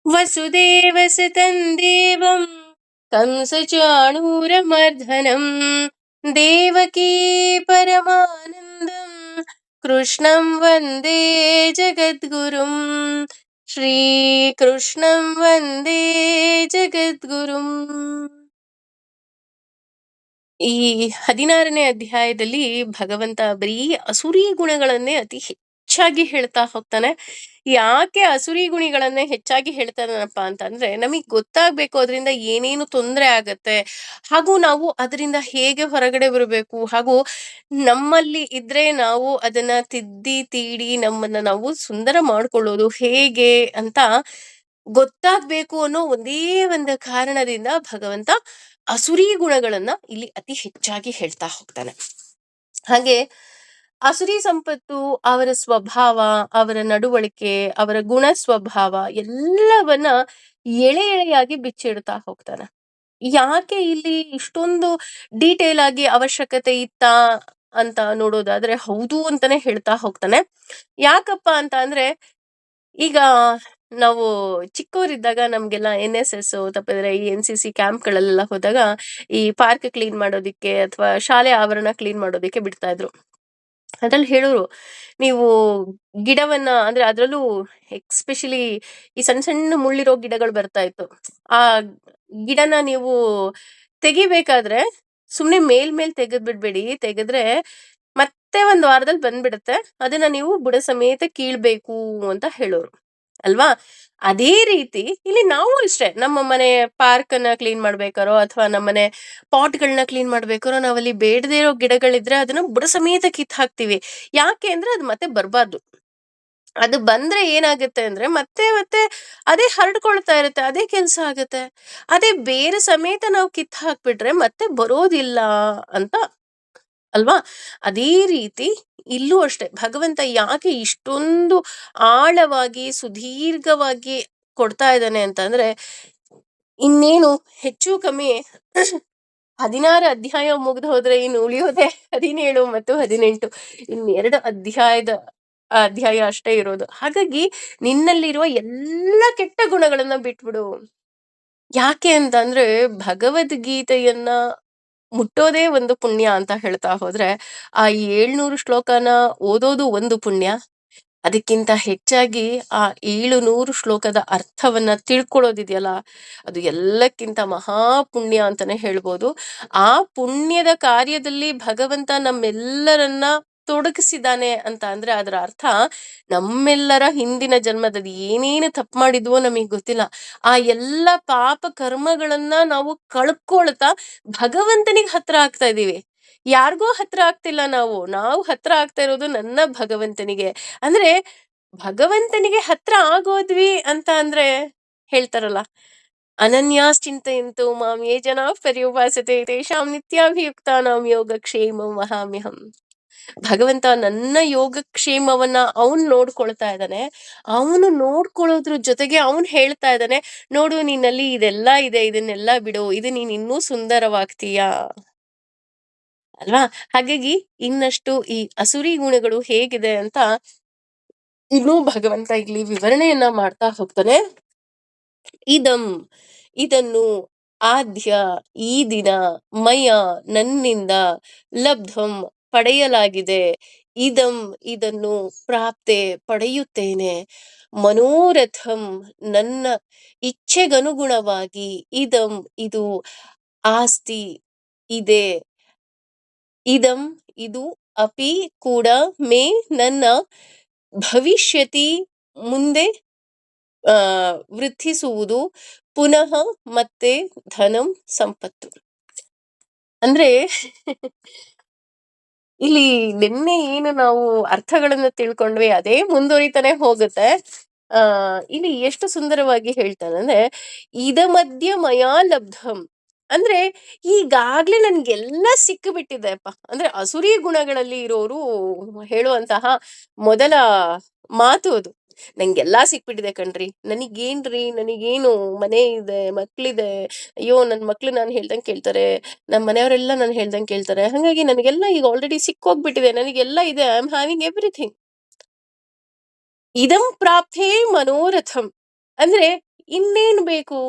ವಸುದೇವಸುತಂ ದೇವಂ ಕಂಸಚಾಣೂರಮರ್ದನಂ ದೇವಕೀ ಪರಮಾನಂದಂ ಕೃಷ್ಣಂ ವಂದೇ ಜಗದ್ಗುರುಂ. ಶ್ರೀಕೃಷ್ಣಂ ವಂದೇ ಜಗದ್ಗುರುಂ. ಈ 16ನೇ ಅಧ್ಯಾಯದಲ್ಲಿ ಭಗವಂತ ಬರೀ ಅಸುರಿ ಗುಣಗಳನ್ನೇ ಅತಿ ಹೆಚ್ಚಾಗಿ ಹೇಳ್ತಾ ಹೋಗ್ತಾನೆ. ಯಾಕೆ ಅಸುರಿ ಗುಣಿಗಳನ್ನೇ ಹೆಚ್ಚಾಗಿ ಹೇಳ್ತಾನಪ್ಪ ಅಂತಂದ್ರೆ, ನಮಗ್ ಗೊತ್ತಾಗ್ಬೇಕು ಅದರಿಂದ ಏನೇನು ತೊಂದರೆ ಆಗತ್ತೆ, ಹಾಗೂ ನಾವು ಅದರಿಂದ ಹೇಗೆ ಹೊರಗಡೆ ಬರಬೇಕು, ಹಾಗೂ ನಮ್ಮಲ್ಲಿ ಇದ್ರೆ ನಾವು ಅದನ್ನ ತಿದ್ದಿ ತೀಡಿ ನಮ್ಮನ್ನ ನಾವು ಸುಂದರ ಮಾಡ್ಕೊಳ್ಳೋದು ಹೇಗೆ ಅಂತ ಗೊತ್ತಾಗ್ಬೇಕು ಅನ್ನೋ ಒಂದೇ ಒಂದು ಕಾರಣದಿಂದ ಭಗವಂತ ಅಸುರಿ ಗುಣಗಳನ್ನ ಇಲ್ಲಿ ಅತಿ ಹೆಚ್ಚಾಗಿ ಹೇಳ್ತಾ ಹೋಗ್ತಾನೆ. ಹಾಗೆ ಅಸುರಿ ಸಂಪತ್ತು, ಅವರ ಸ್ವಭಾವ, ಅವರ ನಡವಳಿಕೆ, ಅವರ ಗುಣ ಸ್ವಭಾವ ಎಲ್ಲವನ್ನ ಎಳೆ ಎಳೆಯಾಗಿ ಬಿಚ್ಚಿಡ್ತಾ ಹೋಗ್ತಾನೆ. ಯಾಕೆ ಇಲ್ಲಿ ಇಷ್ಟೊಂದು ಡೀಟೇಲ್ ಆಗಿ ಅವಶ್ಯಕತೆ ಇತ್ತಾ ಅಂತ ನೋಡೋದಾದ್ರೆ ಹೌದು ಅಂತಾನೆ ಹೇಳ್ತಾ ಹೋಗ್ತಾನೆ. ಯಾಕಪ್ಪ ಅಂತ ಅಂದ್ರೆ, ಈಗ ನಾವು ಚಿಕ್ಕವರಿದ್ದಾಗ ನಮ್ಗೆಲ್ಲ NSS ತಪ್ಪಿದ್ರೆ ಈ NCC ಕ್ಯಾಂಪ್‌ಗಳೆಲ್ಲ ಹೋದಾಗ ಈ ಪಾರ್ಕ್ ಕ್ಲೀನ್ ಮಾಡೋದಿಕ್ಕೆ ಅಥವಾ ಶಾಲೆ ಆವರಣ ಕ್ಲೀನ್ ಮಾಡೋದಿಕ್ಕೆ ಬಿಡ್ತಾ ಇದ್ರು. ಅದ್ರಲ್ಲಿ ಹೇಳೋರು, ನೀವು ಗಿಡವನ್ನ ಅಂದ್ರೆ ಅದ್ರಲ್ಲೂ ಎಸ್ಪೆಷಲಿ ಈ ಸಣ್ಣ ಸಣ್ಣ ಮುಳ್ಳಿರೋ ಗಿಡಗಳು ಬರ್ತಾ ಇತ್ತು. ಆ ಗಿಡನ ನೀವು ತೆಗಿಬೇಕಾದ್ರೆ ಸುಮ್ನೆ ಮೇಲ್ ತೆಗೆದ್ ಬಿಡ್ಬೇಡಿ. ತೆಗೆದ್ರೆ ಮತ್ತೆ ಒಂದ್ ವಾರದಲ್ಲಿ ಬಂದ್ಬಿಡತ್ತೆ. ಅದನ್ನ ನೀವು ಬುಡ ಸಮೇತ ಕೀಳ್ಬೇಕು ಅಂತ ಹೇಳೋರು ಅಲ್ವಾ? ಅದೇ ರೀತಿ ಇಲ್ಲಿ ನಾವು ಅಷ್ಟೇ ನಮ್ಮ ಮನೆ ಪಾರ್ಕ್ ಅನ್ನ ಕ್ಲೀನ್ ಮಾಡ್ಬೇಕಾರೋ ಅಥವಾ ನಮ್ಮನೆ ಪಾಟ್‌ಗಳನ್ನ ಕ್ಲೀನ್ ಮಾಡ್ಬೇಕಾರೋ ನಾವಲ್ಲಿ ಬೇಡದೇ ಇರೋ ಗಿಡಗಳಿದ್ರೆ ಅದನ್ನ ಬುಡ ಸಮೇತ ಕಿತ್ತು ಹಾಕ್ತಿವಿ. ಯಾಕೆ ಅಂದ್ರೆ ಅದು ಮತ್ತೆ ಬರ್ಬಾರ್ದು. ಅದು ಬಂದ್ರೆ ಏನಾಗುತ್ತೆ ಅಂದ್ರೆ ಮತ್ತೆ ಮತ್ತೆ ಅದೇ ಹರಡ್ಕೊಳ್ತಾ ಇರುತ್ತೆ, ಅದೇ ಕೆಲ್ಸ ಆಗತ್ತೆ. ಅದೇ ಬೇರೆ ಸಮೇತ ನಾವು ಕಿತ್ತು ಹಾಕ್ಬಿಟ್ರೆ ಮತ್ತೆ ಬರೋದಿಲ್ಲ ಅಂತ ಅಲ್ವಾ? ಅದೇ ರೀತಿ ಇಲ್ಲೂ ಅಷ್ಟೇ ಭಗವಂತ ಯಾಕೆ ಇಷ್ಟೊಂದು ಆಳವಾಗಿ ಸುದೀರ್ಘವಾಗಿ ಕೊಡ್ತಾ ಇದ್ದಾನೆ ಅಂತಂದ್ರೆ, ಇನ್ನೇನು ಹೆಚ್ಚು ಕಮ್ಮಿ 16 ಅಧ್ಯಾಯ ಮುಗ್ದು ಹೋದ್ರೆ ಇನ್ನು ಉಳಿಯೋದೇ 17 ಮತ್ತು 18 ಇನ್ನೆರಡು ಅಧ್ಯಾಯ ಅಷ್ಟೇ ಇರೋದು. ಹಾಗಾಗಿ ನಿನ್ನಲ್ಲಿರುವ ಎಲ್ಲ ಕೆಟ್ಟ ಗುಣಗಳನ್ನ ಬಿಟ್ಬಿಡು. ಯಾಕೆ ಅಂತಂದ್ರೆ ಭಗವದ್ಗೀತೆಯನ್ನ ಮುಟ್ಟೋದೇ ಒಂದು ಪುಣ್ಯ ಅಂತ ಹೇಳ್ತಾ ಹೋದ್ರೆ, ಆ 700 ಶ್ಲೋಕನ ಓದೋದು ಒಂದು ಪುಣ್ಯ. ಅದಕ್ಕಿಂತ ಹೆಚ್ಚಾಗಿ ಆ 700 ಶ್ಲೋಕದ ಅರ್ಥವನ್ನ ತಿಳ್ಕೊಳ್ಳೋದಿದೆಯಲ್ಲ, ಅದು ಎಲ್ಲಕ್ಕಿಂತ ಮಹಾ ಪುಣ್ಯ ಅಂತಾನೆ ಹೇಳ್ಬೋದು. ಆ ಪುಣ್ಯದ ಕಾರ್ಯದಲ್ಲಿ ಭಗವಂತ ನಮ್ಮೆಲ್ಲರನ್ನ ತೊಡಗಿಸಿದಾನೆ ಅಂತ ಅಂದ್ರೆ ಅದರ ಅರ್ಥ ನಮ್ಮೆಲ್ಲರ ಹಿಂದಿನ ಜನ್ಮದಲ್ಲಿ ಏನೇನು ತಪ್ಪು ಮಾಡಿದ್ವೋ ನಮಗ್ ಗೊತ್ತಿಲ್ಲ. ಆ ಎಲ್ಲ ಪಾಪ ಕರ್ಮಗಳನ್ನ ನಾವು ಕಳ್ಕೊಳ್ತಾ ಭಗವಂತನಿಗೆ ಹತ್ರ ಆಗ್ತಾ ಇದೀವಿ. ಯಾರಿಗೋ ಹತ್ರ ಆಗ್ತಿಲ್ಲ ನಾವು. ನಾವು ಹತ್ರ ಆಗ್ತಾ ಇರೋದು ನನ್ನ ಭಗವಂತನಿಗೆ. ಅಂದ್ರೆ ಭಗವಂತನಿಗೆ ಹತ್ರ ಆಗೋದ್ವಿ ಅಂತ ಅಂದ್ರೆ ಹೇಳ್ತಾರಲ್ಲ, ಅನನ್ಯಾಶ್ಚಿಂತಯಂತು ಮಾಂ ಯೇ ಜನಾಃ ಪರ್ಯುಪಾಸತೆ ತೇಷಾಂ ನಿತ್ಯಾಭಿಯುಕ್ತಾನಾಂ ಯೋಗಕ್ಷೇಮಂ ವಹಾಮ್ಯಹಂ. ಭಗವಂತ ನನ್ನ ಯೋಗಕ್ಷೇಮವನ್ನ ಅವನ್ ನೋಡ್ಕೊಳ್ತಾ ಇದ್ದಾನೆ. ಅವನು ನೋಡ್ಕೊಳ್ಳೋದ್ರ ಜೊತೆಗೆ ಅವನ್ ಹೇಳ್ತಾ ಇದ್ದಾನೆ, ನೋಡು ನಿನ್ನಲ್ಲಿ ಇದೆಲ್ಲ ಇದೆ, ಇದನ್ನೆಲ್ಲ ಬಿಡು, ಇದು ನೀನ್ ಇನ್ನೂ ಸುಂದರವಾಗ್ತೀಯಾ ಅಲ್ವಾ? ಹಾಗಾಗಿ ಇನ್ನಷ್ಟು ಈ ಅಸುರಿ ಗುಣಗಳು ಹೇಗಿದೆ ಅಂತ ಇನ್ನೂ ಭಗವಂತ ಇಲ್ಲಿ ವಿವರಣೆಯನ್ನ ಮಾಡ್ತಾ ಹೋಗ್ತಾನೆ. ಇದಂ ಇದನ್ನು ಆದ್ಯ ಈ ದಿನ ಮಯ ನನ್ನಿಂದ ಲಬ್ಧಂ ಪಡೆಯಲಾಗಿದೆ. ಇದಂ ಇದನ್ನು ಪ್ರಾಪ್ತೆ ಪಡೆಯುತ್ತೇನೆ. ಮನೋರಥಂ ನನ್ನ ಇಚ್ಛೆಗನುಗುಣವಾಗಿ ಇದಂ ಇದು ಆಸ್ತಿ ಇದೆ. ಇದಂ ಇದು ಅಪಿ ಕೂಡ ಮೇ ನನ್ನ ಭವಿಷ್ಯತಿ ಮುಂದೆ ವೃದ್ಧಿಸುವುದು ಪುನಃ ಮತ್ತೆ ಧನಂ ಸಂಪತ್ತು. ಅಂದ್ರೆ ಇಲ್ಲಿ ನಿನ್ನೆ ಏನು ನಾವು ಅರ್ಥಗಳನ್ನ ತಿಳ್ಕೊಂಡ್ವಿ ಅದೇ ಮುಂದುವರಿತಾನೆ ಹೋಗುತ್ತೆ. ಇಲ್ಲಿ ಎಷ್ಟು ಸುಂದರವಾಗಿ ಹೇಳ್ತಾನೆ ಅಂದ್ರೆ, ಇದ ಮಧ್ಯ ಮಯಾ ಲಬ್ಧಂ ಅಂದ್ರೆ ಈಗಾಗ್ಲೇ ನನ್ಗೆಲ್ಲ ಸಿಕ್ಕಿಬಿಟ್ಟಿದೆಪ್ಪ. ಅಂದ್ರೆ ಅಸುರಿ ಗುಣಗಳಲ್ಲಿ ಇರೋರು ಹೇಳುವಂತಹ ಮೊದಲ ಮಾತು ಅದು. ನಂಗೆಲ್ಲಾ ಸಿಕ್ಬಿಟ್ಟಿದೆ ಕಣ್ರಿ, ನನಗೇನು ಮನೆ ಇದೆ, ಮಕ್ಳಿದೆ, ಅಯ್ಯೋ ನನ್ ಮಕ್ಳು ನಾನ್ ಹೇಳ್ದಂಗ್ ಕೇಳ್ತಾರೆ, ನಮ್ ಮನೆಯವರೆಲ್ಲ ನಾನು ಹೇಳ್ದಂಗ್ ಕೇಳ್ತಾರೆ, ಹಾಗಾಗಿ ನನಗೆಲ್ಲ ಈಗ ಆಲ್ರೆಡಿ ಸಿಕ್ಕೋಗ್ಬಿಟ್ಟಿದೆ, ನನಗೆಲ್ಲ ಇದೆ, ಐ ಆಮ್ ಹ್ಯಾವಿಂಗ್ ಎವ್ರಿಥಿಂಗ್. ಇದಂ ಪ್ರಾಪ್ತೇ ಮನೋರಥಂ ಅಂದ್ರೆ ಇನ್ನೇನು ಬೇಕು?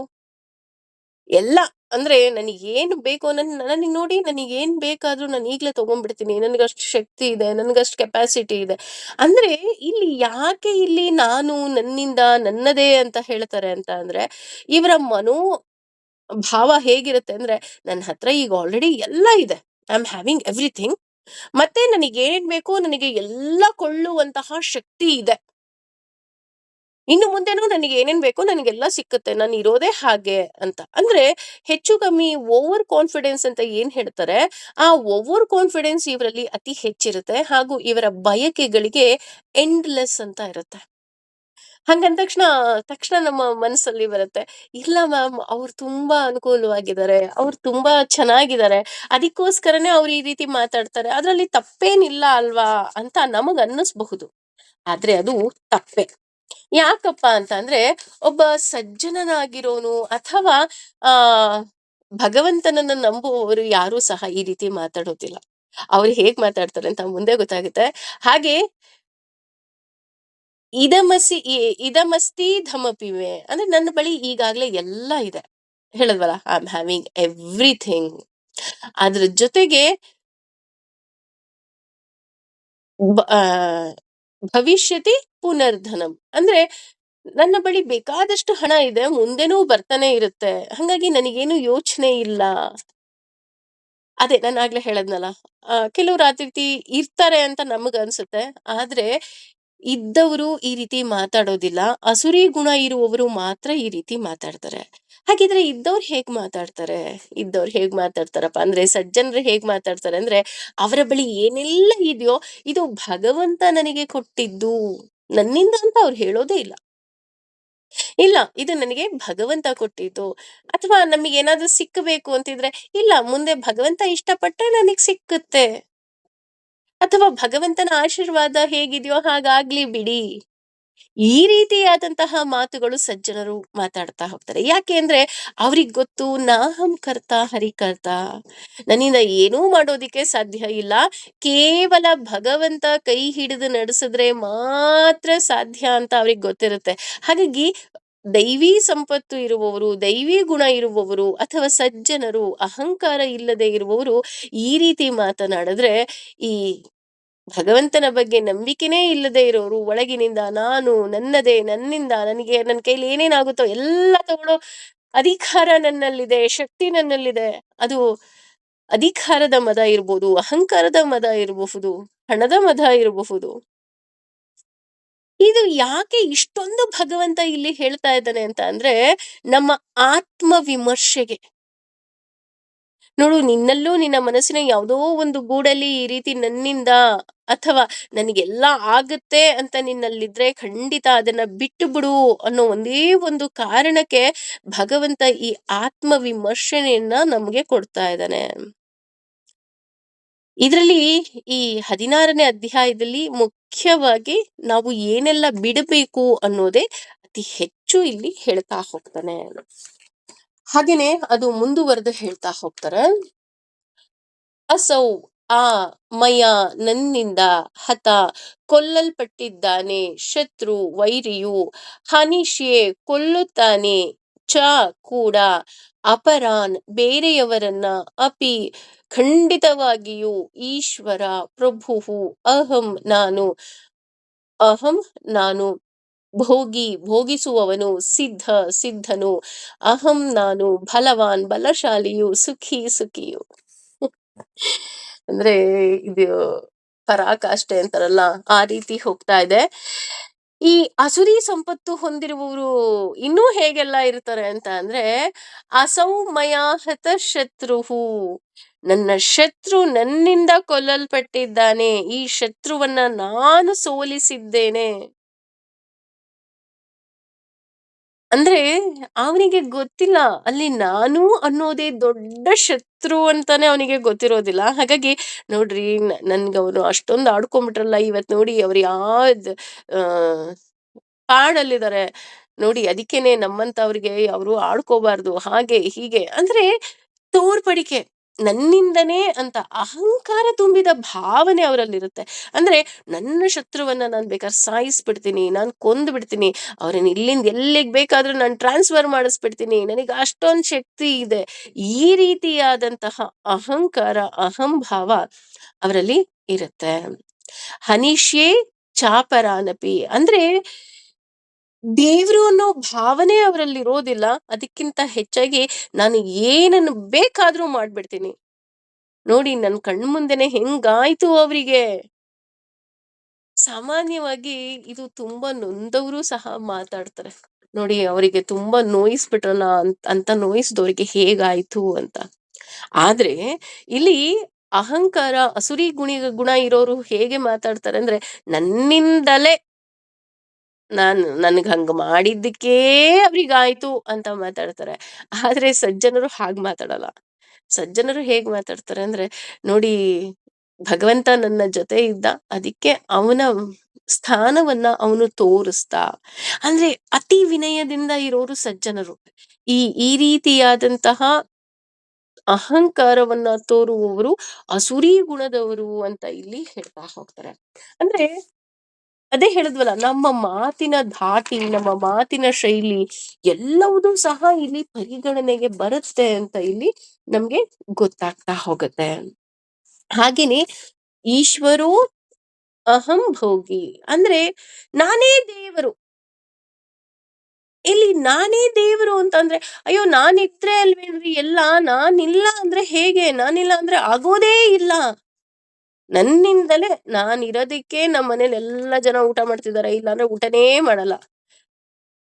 ಎಲ್ಲ ಅಂದ್ರೆ ನನಗೇನು ಬೇಕೋ ನನಗ್ ನೋಡಿ ನನಗೇನ್ ಬೇಕಾದ್ರೂ ನಾನು ಈಗ್ಲೇ ತಗೊಂಡ್ಬಿಡ್ತೀನಿ. ನನಗಷ್ಟು ಶಕ್ತಿ ಇದೆ, ನನಗಷ್ಟು ಕೆಪಾಸಿಟಿ ಇದೆ. ಅಂದ್ರೆ ಇಲ್ಲಿ ಯಾಕೆ ಇಲ್ಲಿ ನಾನು, ನನ್ನಿಂದ, ನನ್ನದೇ ಅಂತ ಹೇಳ್ತಾರೆ ಅಂತ ಅಂದ್ರೆ, ಇವರ ಭಾವ ಹೇಗಿರುತ್ತೆ ಅಂದ್ರೆ, ನನ್ನ ಹತ್ರ ಈಗ ಆಲ್ರೆಡಿ ಎಲ್ಲ ಇದೆ. I am having everything. ಮತ್ತೆ ನನಗೇನ್ ಬೇಕೋ ನನಗೆ ಎಲ್ಲ ಕೊಳ್ಳುವಂತಹ ಶಕ್ತಿ ಇದೆ. ಇನ್ನು ಮುಂದೆನೂ ನನಗೆ ಏನೇನ್ ಬೇಕೋ ನನಗೆಲ್ಲ ಸಿಕ್ಕುತ್ತೆ. ನಾನು ಇರೋದೇ ಹಾಗೆ ಅಂತ. ಅಂದ್ರೆ ಹೆಚ್ಚು ಕಮ್ಮಿ ಓವರ್ ಕಾನ್ಫಿಡೆನ್ಸ್ ಅಂತ ಏನ್ ಹೇಳ್ತಾರೆ, ಆ ಓವರ್ ಕಾನ್ಫಿಡೆನ್ಸ್ ಇವರಲ್ಲಿ ಅತಿ ಹೆಚ್ಚಿರುತ್ತೆ. ಹಾಗೂ ಇವರ ಬಯಕೆಗಳಿಗೆ ಎಂಡ್‌ಲೆಸ್ ಅಂತ ಇರುತ್ತೆ. ಹಂಗಂದ ತಕ್ಷಣ ನಮ್ಮ ಮನಸ್ಸಲ್ಲಿ ಬರುತ್ತೆ, ಇಲ್ಲ ಮ್ಯಾಮ್ ಅವ್ರು ತುಂಬಾ ಅನುಕೂಲವಾಗಿದ್ದಾರೆ. ಅವ್ರು ತುಂಬಾ ಚೆನ್ನಾಗಿದ್ದಾರೆ. ಅದಕ್ಕೋಸ್ಕರನೇ ಅವ್ರು ಈ ರೀತಿ ಮಾತಾಡ್ತಾರೆ. ಅದ್ರಲ್ಲಿ ತಪ್ಪೇನಿಲ್ಲ ಅಲ್ವಾ ಅಂತ ನಮಗ್ ಅನ್ನಿಸ್ಬಹುದು. ಆದ್ರೆ ಅದು ತಪ್ಪೇ. ಯಾಕಪ್ಪ ಅಂತ ಅಂದ್ರೆ, ಒಬ್ಬ ಸಜ್ಜನನಾಗಿರೋನು ಅಥವಾ ಆ ಭಗವಂತನನ್ನ ನಂಬುವವರು ಯಾರೂ ಸಹ ಈ ರೀತಿ ಮಾತಾಡೋದಿಲ್ಲ. ಅವ್ರು ಹೇಗ್ ಮಾತಾಡ್ತಾರೆ ಅಂತ ಮುಂದೆ ಗೊತ್ತಾಗುತ್ತೆ. ಹಾಗೆ ಇದಮಸ್ತಿ ಧಮಪಿವೆ ಅಂದ್ರೆ ನನ್ನ ಬಳಿ ಈಗಾಗ್ಲೇ ಎಲ್ಲ ಇದೆ. ಹೇಳಿದ್ವಲ್ಲ, ಐ ಆಮ್ ಹ್ಯಾವಿಂಗ್ ಎವ್ರಿಥಿಂಗ್. ಅದ್ರ ಜೊತೆಗೆ ಬ ಆ ಭವಿಷ್ಯತಿ ಪುನರ್ಧನಂ ಅಂದ್ರೆ ನನ್ನ ಬಳಿ ಬೇಕಾದಷ್ಟು ಹಣ ಇದೆ, ಮುಂದೆನೂ ಬರ್ತಾನೆ ಇರುತ್ತೆ. ಹಂಗಾಗಿ ನನಗೇನು ಯೋಚನೆ ಇಲ್ಲ. ಅದೇ ನಾನಾಗ್ಲೇ ಹೇಳದ್ನಲ್ಲ, ಕೆಲವ್ರು ಆ ರೀತಿ ಇರ್ತಾರೆ ಅಂತ ನಮಗನ್ಸುತ್ತೆ. ಆದ್ರೆ ಇದ್ದವರು ಈ ರೀತಿ ಮಾತಾಡೋದಿಲ್ಲ. ಅಸುರಿ ಗುಣ ಇರುವವರು ಮಾತ್ರ ಈ ರೀತಿ ಮಾತಾಡ್ತಾರೆ. ಹಾಗಿದ್ರೆ ಇದ್ದವ್ರು ಹೇಗ್ ಮಾತಾಡ್ತಾರಪ್ಪ ಅಂದ್ರೆ, ಸಜ್ಜನರು ಹೇಗ್ ಮಾತಾಡ್ತಾರೆ ಅಂದ್ರೆ, ಅವರ ಬಳಿ ಏನೆಲ್ಲ ಇದೆಯೋ ಇದು ಭಗವಂತ ನನಗೆ ಕೊಟ್ಟಿದ್ದು. ನನ್ನಿಂದ ಅಂತ ಅವ್ರು ಹೇಳೋದೇ ಇಲ್ಲ. ಇಲ್ಲ, ಇದು ನನಗೆ ಭಗವಂತ ಕೊಟ್ಟಿದ್ದು. ಅಥವಾ ನಮಗೇನಾದ್ರೂ ಸಿಕ್ಕಬೇಕು ಅಂತಿದ್ರೆ, ಇಲ್ಲ ಮುಂದೆ ಭಗವಂತ ಇಷ್ಟಪಟ್ರೆ ನನಗ್ ಸಿಕ್ಕುತ್ತೆ. ಅಥವಾ ಭಗವಂತನ ಆಶೀರ್ವಾದ ಹೇಗಿದೆಯೋ ಹಾಗಾಗ್ಲಿ ಬಿಡಿ. ಈ ರೀತಿಯಾದಂತಹ ಮಾತುಗಳು ಸಜ್ಜನರು ಮಾತಾಡ್ತಾ ಹೋಗ್ತಾರೆ. ಯಾಕೆ ಅಂದ್ರೆ ಅವ್ರಿಗ್ ಗೊತ್ತು, ನಾಹಂ ಕರ್ತ ಹರಿಕರ್ತ. ನನ್ನಿಂದ ಏನೂ ಮಾಡೋದಿಕ್ಕೆ ಸಾಧ್ಯ ಇಲ್ಲ. ಕೇವಲ ಭಗವಂತ ಕೈ ಹಿಡಿದು ನಡೆಸಿದ್ರೆ ಮಾತ್ರ ಸಾಧ್ಯ ಅಂತ ಅವ್ರಿಗ್ ಗೊತ್ತಿರುತ್ತೆ. ಹಾಗಾಗಿ ದೈವಿ ಸಂಪತ್ತು ಇರುವವರು, ದೈವಿ ಗುಣ ಇರುವವರು ಅಥವಾ ಸಜ್ಜನರು, ಅಹಂಕಾರ ಇಲ್ಲದೆ ಇರುವವರು ಈ ರೀತಿ ಮಾತನಾಡಿದ್ರೆ, ಈ ಭಗವಂತನ ಬಗ್ಗೆ ನಂಬಿಕೆನೇ ಇಲ್ಲದೆ ಇರೋರು ಒಳಗಿನಿಂದ ನಾನು, ನನ್ನದೇ, ನನ್ನಿಂದ, ನನಗೆ ನನ್ನ ಕೈಲಿ ಏನೇನಾಗುತ್ತೋ ಎಲ್ಲ ತಗೊಳ್ಳೋ ಅಧಿಕಾರ ನನ್ನಲ್ಲಿದೆ, ಶಕ್ತಿ ನನ್ನಲ್ಲಿದೆ. ಅದು ಅಧಿಕಾರದ ಮದ ಇರ್ಬೋದು, ಅಹಂಕಾರದ ಮದ ಇರಬಹುದು, ಹಣದ ಮದ ಇರಬಹುದು. ಇದು ಯಾಕೆ ಇಷ್ಟೊಂದು ಭಗವಂತ ಇಲ್ಲಿ ಹೇಳ್ತಾ ಇದ್ದಾನೆ ಅಂತ ಅಂದ್ರೆ, ನಮ್ಮ ಆತ್ಮ ವಿಮರ್ಶೆಗೆ. ನೋಡು, ನಿನ್ನಲ್ಲೂ ನಿನ್ನ ಮನಸ್ಸಿನ ಯಾವುದೋ ಒಂದು ಗೂಡಲ್ಲಿ ಈ ರೀತಿ ನನ್ನಿಂದ ಅಥವಾ ನನಗೆಲ್ಲ ಆಗತ್ತೆ ಅಂತ ನಿನ್ನಲ್ಲಿದ್ರೆ ಖಂಡಿತ ಅದನ್ನ ಬಿಟ್ಟು ಬಿಡು ಅನ್ನೋ ಒಂದೇ ಒಂದು ಕಾರಣಕ್ಕೆ ಭಗವಂತ ಈ ಆತ್ಮ ವಿಮರ್ಶನೆಯನ್ನ ನಮ್ಗೆ ಕೊಡ್ತಾ ಇದ್ದಾನೆ. ಇದರಲ್ಲಿ ಈ 16ನೇ ಅಧ್ಯಾಯದಲ್ಲಿ ಮುಖ್ಯವಾಗಿ ನಾವು ಏನೆಲ್ಲ ಬಿಡಬೇಕು ಅನ್ನೋದೇ ಅತಿ ಹೆಚ್ಚು ಇಲ್ಲಿ ಹೇಳ್ತಾ ಹೋಗ್ತಾನೆ. ಹಾಗೇನೆ ಅದು ಮುಂದುವರೆದು ಹೇಳ್ತಾ ಹೋಗ್ತಾರೆ. ಅಸೌ ಆ ಮಯ ನನ್ನಿಂದ ಹತ ಕೊಲ್ಲಲ್ಪಟ್ಟಿದ್ದಾನೆ, ಶತ್ರು ವೈರಿಯು, ಹನಿಷ್ಯೆ ಕೊಲ್ಲುತ್ತಾನೆ, ಚ ಕೂಡ, ಅಪರಾನ್ ಬೇರೆಯವರನ್ನ, ಅಪಿ ಖಂಡಿತವಾಗಿಯೂ, ಈಶ್ವರ ಪ್ರಭುವು, ಅಹಂ ನಾನು, ಭೋಗಿಸುವವನು, ಸಿದ್ಧನು, ಅಹಂ ನಾನು, ಬಲವಾನ್ ಬಲಶಾಲಿಯು, ಸುಖಿಯು. ಅಂದ್ರೆ ಇದು ಪರಾಕಾಷ್ಠೆ ಅಂತಾರಲ್ಲ, ಆ ರೀತಿ ಹೋಗ್ತಾ ಇದೆ. ಈ ಅಸುರಿ ಸಂಪತ್ತು ಹೊಂದಿರುವವರು ಇನ್ನೂ ಹೇಗೆಲ್ಲ ಇರ್ತಾರೆ ಅಂತ ಅಂದ್ರೆ, ಅಸೌಮಯ ಹತ ಶತ್ರುಹು, ನನ್ನ ಶತ್ರು ನನ್ನಿಂದ ಕೊಲ್ಲಲ್ಪಟ್ಟಿದ್ದಾನೆ, ಈ ಶತ್ರುವನ್ನ ನಾನು ಸೋಲಿಸಿದ್ದೇನೆ. ಅಂದ್ರೆ ಅವನಿಗೆ ಗೊತ್ತಿಲ್ಲ, ಅಲ್ಲಿ ನಾನು ಅನ್ನೋದೇ ದೊಡ್ಡ ಶತ್ರು ಅಂತಾನೆ ಅವನಿಗೆ ಗೊತ್ತಿರೋದಿಲ್ಲ. ಹಾಗಾಗಿ ನೋಡ್ರಿ, ನನ್ಗೆ ಅವನು ಅಷ್ಟೊಂದು ಆಡ್ಕೊಂಡ್ಬಿಟ್ರಲ್ಲ ಇವತ್, ನೋಡಿ ಅವ್ರು ಯಾವ್ದ್ ಆ ಕಾಡಲ್ಲಿದ್ದಾರೆ ನೋಡಿ, ಅದಕ್ಕೇನೆ ನಮ್ಮಂತವ್ರಿಗೆ ಅವರು ಆಡ್ಕೋಬಾರ್ದು, ಹಾಗೆ ಹೀಗೆ ಅಂದ್ರೆ ತೋರ್ಪಡಿಕೆ. ನನ್ನಿಂದನೇ ಅಂತ ಅಹಂಕಾರ ತುಂಬಿದ ಭಾವನೆ ಅವರಲ್ಲಿರುತ್ತೆ. ಅಂದ್ರೆ ನನ್ನ ಶತ್ರುವನ್ನ ನಾನು ಬೇಕಾದ್ರೆ ಸಾಯಿಸ್ಬಿಡ್ತೀನಿ, ನಾನು ಕೊಂದು ಬಿಡ್ತೀನಿ, ಅವ್ರನ್ನ ಇಲ್ಲಿಂದ ಎಲ್ಲಿಗ್ ಬೇಕಾದ್ರೂ ನಾನು ಟ್ರಾನ್ಸ್‌ಫರ್ ಮಾಡಿಸ್ಬಿಡ್ತೀನಿ, ನನಗೆ ಅಷ್ಟೊಂದ್ ಶಕ್ತಿ ಇದೆ. ಈ ರೀತಿಯಾದಂತಹ ಅಹಂಕಾರ, ಅಹಂಭಾವ ಅವರಲ್ಲಿ ಇರುತ್ತೆ. ಹನಿಷ್ಯೇ ಚಾಪರಾನಪಿ ಅಂದ್ರೆ ದೇವ್ರು ಅನ್ನೋ ಭಾವನೆ ಅವರಲ್ಲಿರೋದಿಲ್ಲ. ಅದಕ್ಕಿಂತ ಹೆಚ್ಚಾಗಿ ನಾನು ಏನನ್ನು ಬೇಕಾದ್ರೂ ಮಾಡ್ಬಿಡ್ತೀನಿ. ನೋಡಿ ನನ್ ಕಣ್ಮುಂದೆನೆ ಹೆಂಗಾಯ್ತು ಅವ್ರಿಗೆ. ಸಾಮಾನ್ಯವಾಗಿ ಇದು ತುಂಬಾ ನೊಂದವರು ಸಹ ಮಾತಾಡ್ತಾರೆ. ನೋಡಿ ಅವರಿಗೆ ತುಂಬಾ ನೋಯಿಸ್ಬಿಟ್ರಲ್ಲ ಅಂತ ನೋಯಿಸಿದವರಿಗೆ ಹೇಗಾಯ್ತು ಅಂತ. ಆದ್ರೆ ಇಲ್ಲಿ ಅಹಂಕಾರ, ಅಸುರಿ ಗುಣ ಇರೋರು ಹೇಗೆ ಮಾತಾಡ್ತಾರೆ ಅಂದ್ರೆ, ನನ್ನಿಂದಲೇ ನನ್ಗ್ ಹಂಗ್ ಮಾಡಿದ್ದಕ್ಕೇ ಅವ್ರಿಗಾಯ್ತು ಅಂತ ಮಾತಾಡ್ತಾರೆ. ಆದ್ರೆ ಸಜ್ಜನರು ಹಾಗ್ ಮಾತಾಡಲ್ಲ. ಸಜ್ಜನರು ಹೇಗ್ ಮಾತಾಡ್ತಾರೆ ಅಂದ್ರೆ, ನೋಡಿ ಭಗವಂತ ನನ್ನ ಜೊತೆ ಇದ್ದ, ಅದಕ್ಕೆ ಅವನ ಸ್ಥಾನವನ್ನ ಅವನು ತೋರಿಸ್ದ. ಅಂದ್ರೆ ಅತಿ ವಿನಯದಿಂದ ಇರೋರು ಸಜ್ಜನರು. ಈ ಈ ರೀತಿಯಾದಂತಹ ಅಹಂಕಾರವನ್ನ ತೋರುವವರು ಅಸುರಿ ಗುಣದವರು ಅಂತ ಇಲ್ಲಿ ಹೇಳ್ತಾ ಹೋಗ್ತಾರೆ. ಅಂದ್ರೆ ಅದೇ ಹೇಳಿದ್ವಲ್ಲ, ನಮ್ಮ ಮಾತಿನ ಧಾಟಿ, ನಮ್ಮ ಮಾತಿನ ಶೈಲಿ ಎಲ್ಲವುದೂ ಸಹ ಇಲ್ಲಿ ಪರಿಗಣನೆಗೆ ಬರುತ್ತೆ ಅಂತ ಇಲ್ಲಿ ನಮ್ಗೆ ಗೊತ್ತಾಗ್ತಾ ಹೋಗುತ್ತೆ. ಹಾಗೇನೆ ಈಶ್ವರೋ ಅಹಂ ಭೋಗಿ ಅಂದ್ರೆ ನಾನೇ ದೇವರು. ಇಲ್ಲಿ ನಾನೇ ದೇವರು ಅಂತಂದ್ರೆ, ಅಯ್ಯೋ ನಾನಿದ್ರೆ ಅಲ್ವೇನ್ರಿ ಎಲ್ಲ, ನಾನಿಲ್ಲ ಅಂದ್ರೆ ಹೇಗೆ? ನಾನಿಲ್ಲ ಅಂದ್ರೆ ಆಗೋದೇ ಇಲ್ಲ. ನನ್ನಿಂದಲೇ ನಾನಿರೋದಿಕ್ಕೆ ನಮ್ಮನೇಲಿ ಎಲ್ಲ ಜನ ಊಟ ಮಾಡ್ತಿದ್ದಾರೆ, ಇಲ್ಲಾಂದ್ರೆ ಊಟನೇ ಮಾಡಲ್ಲ.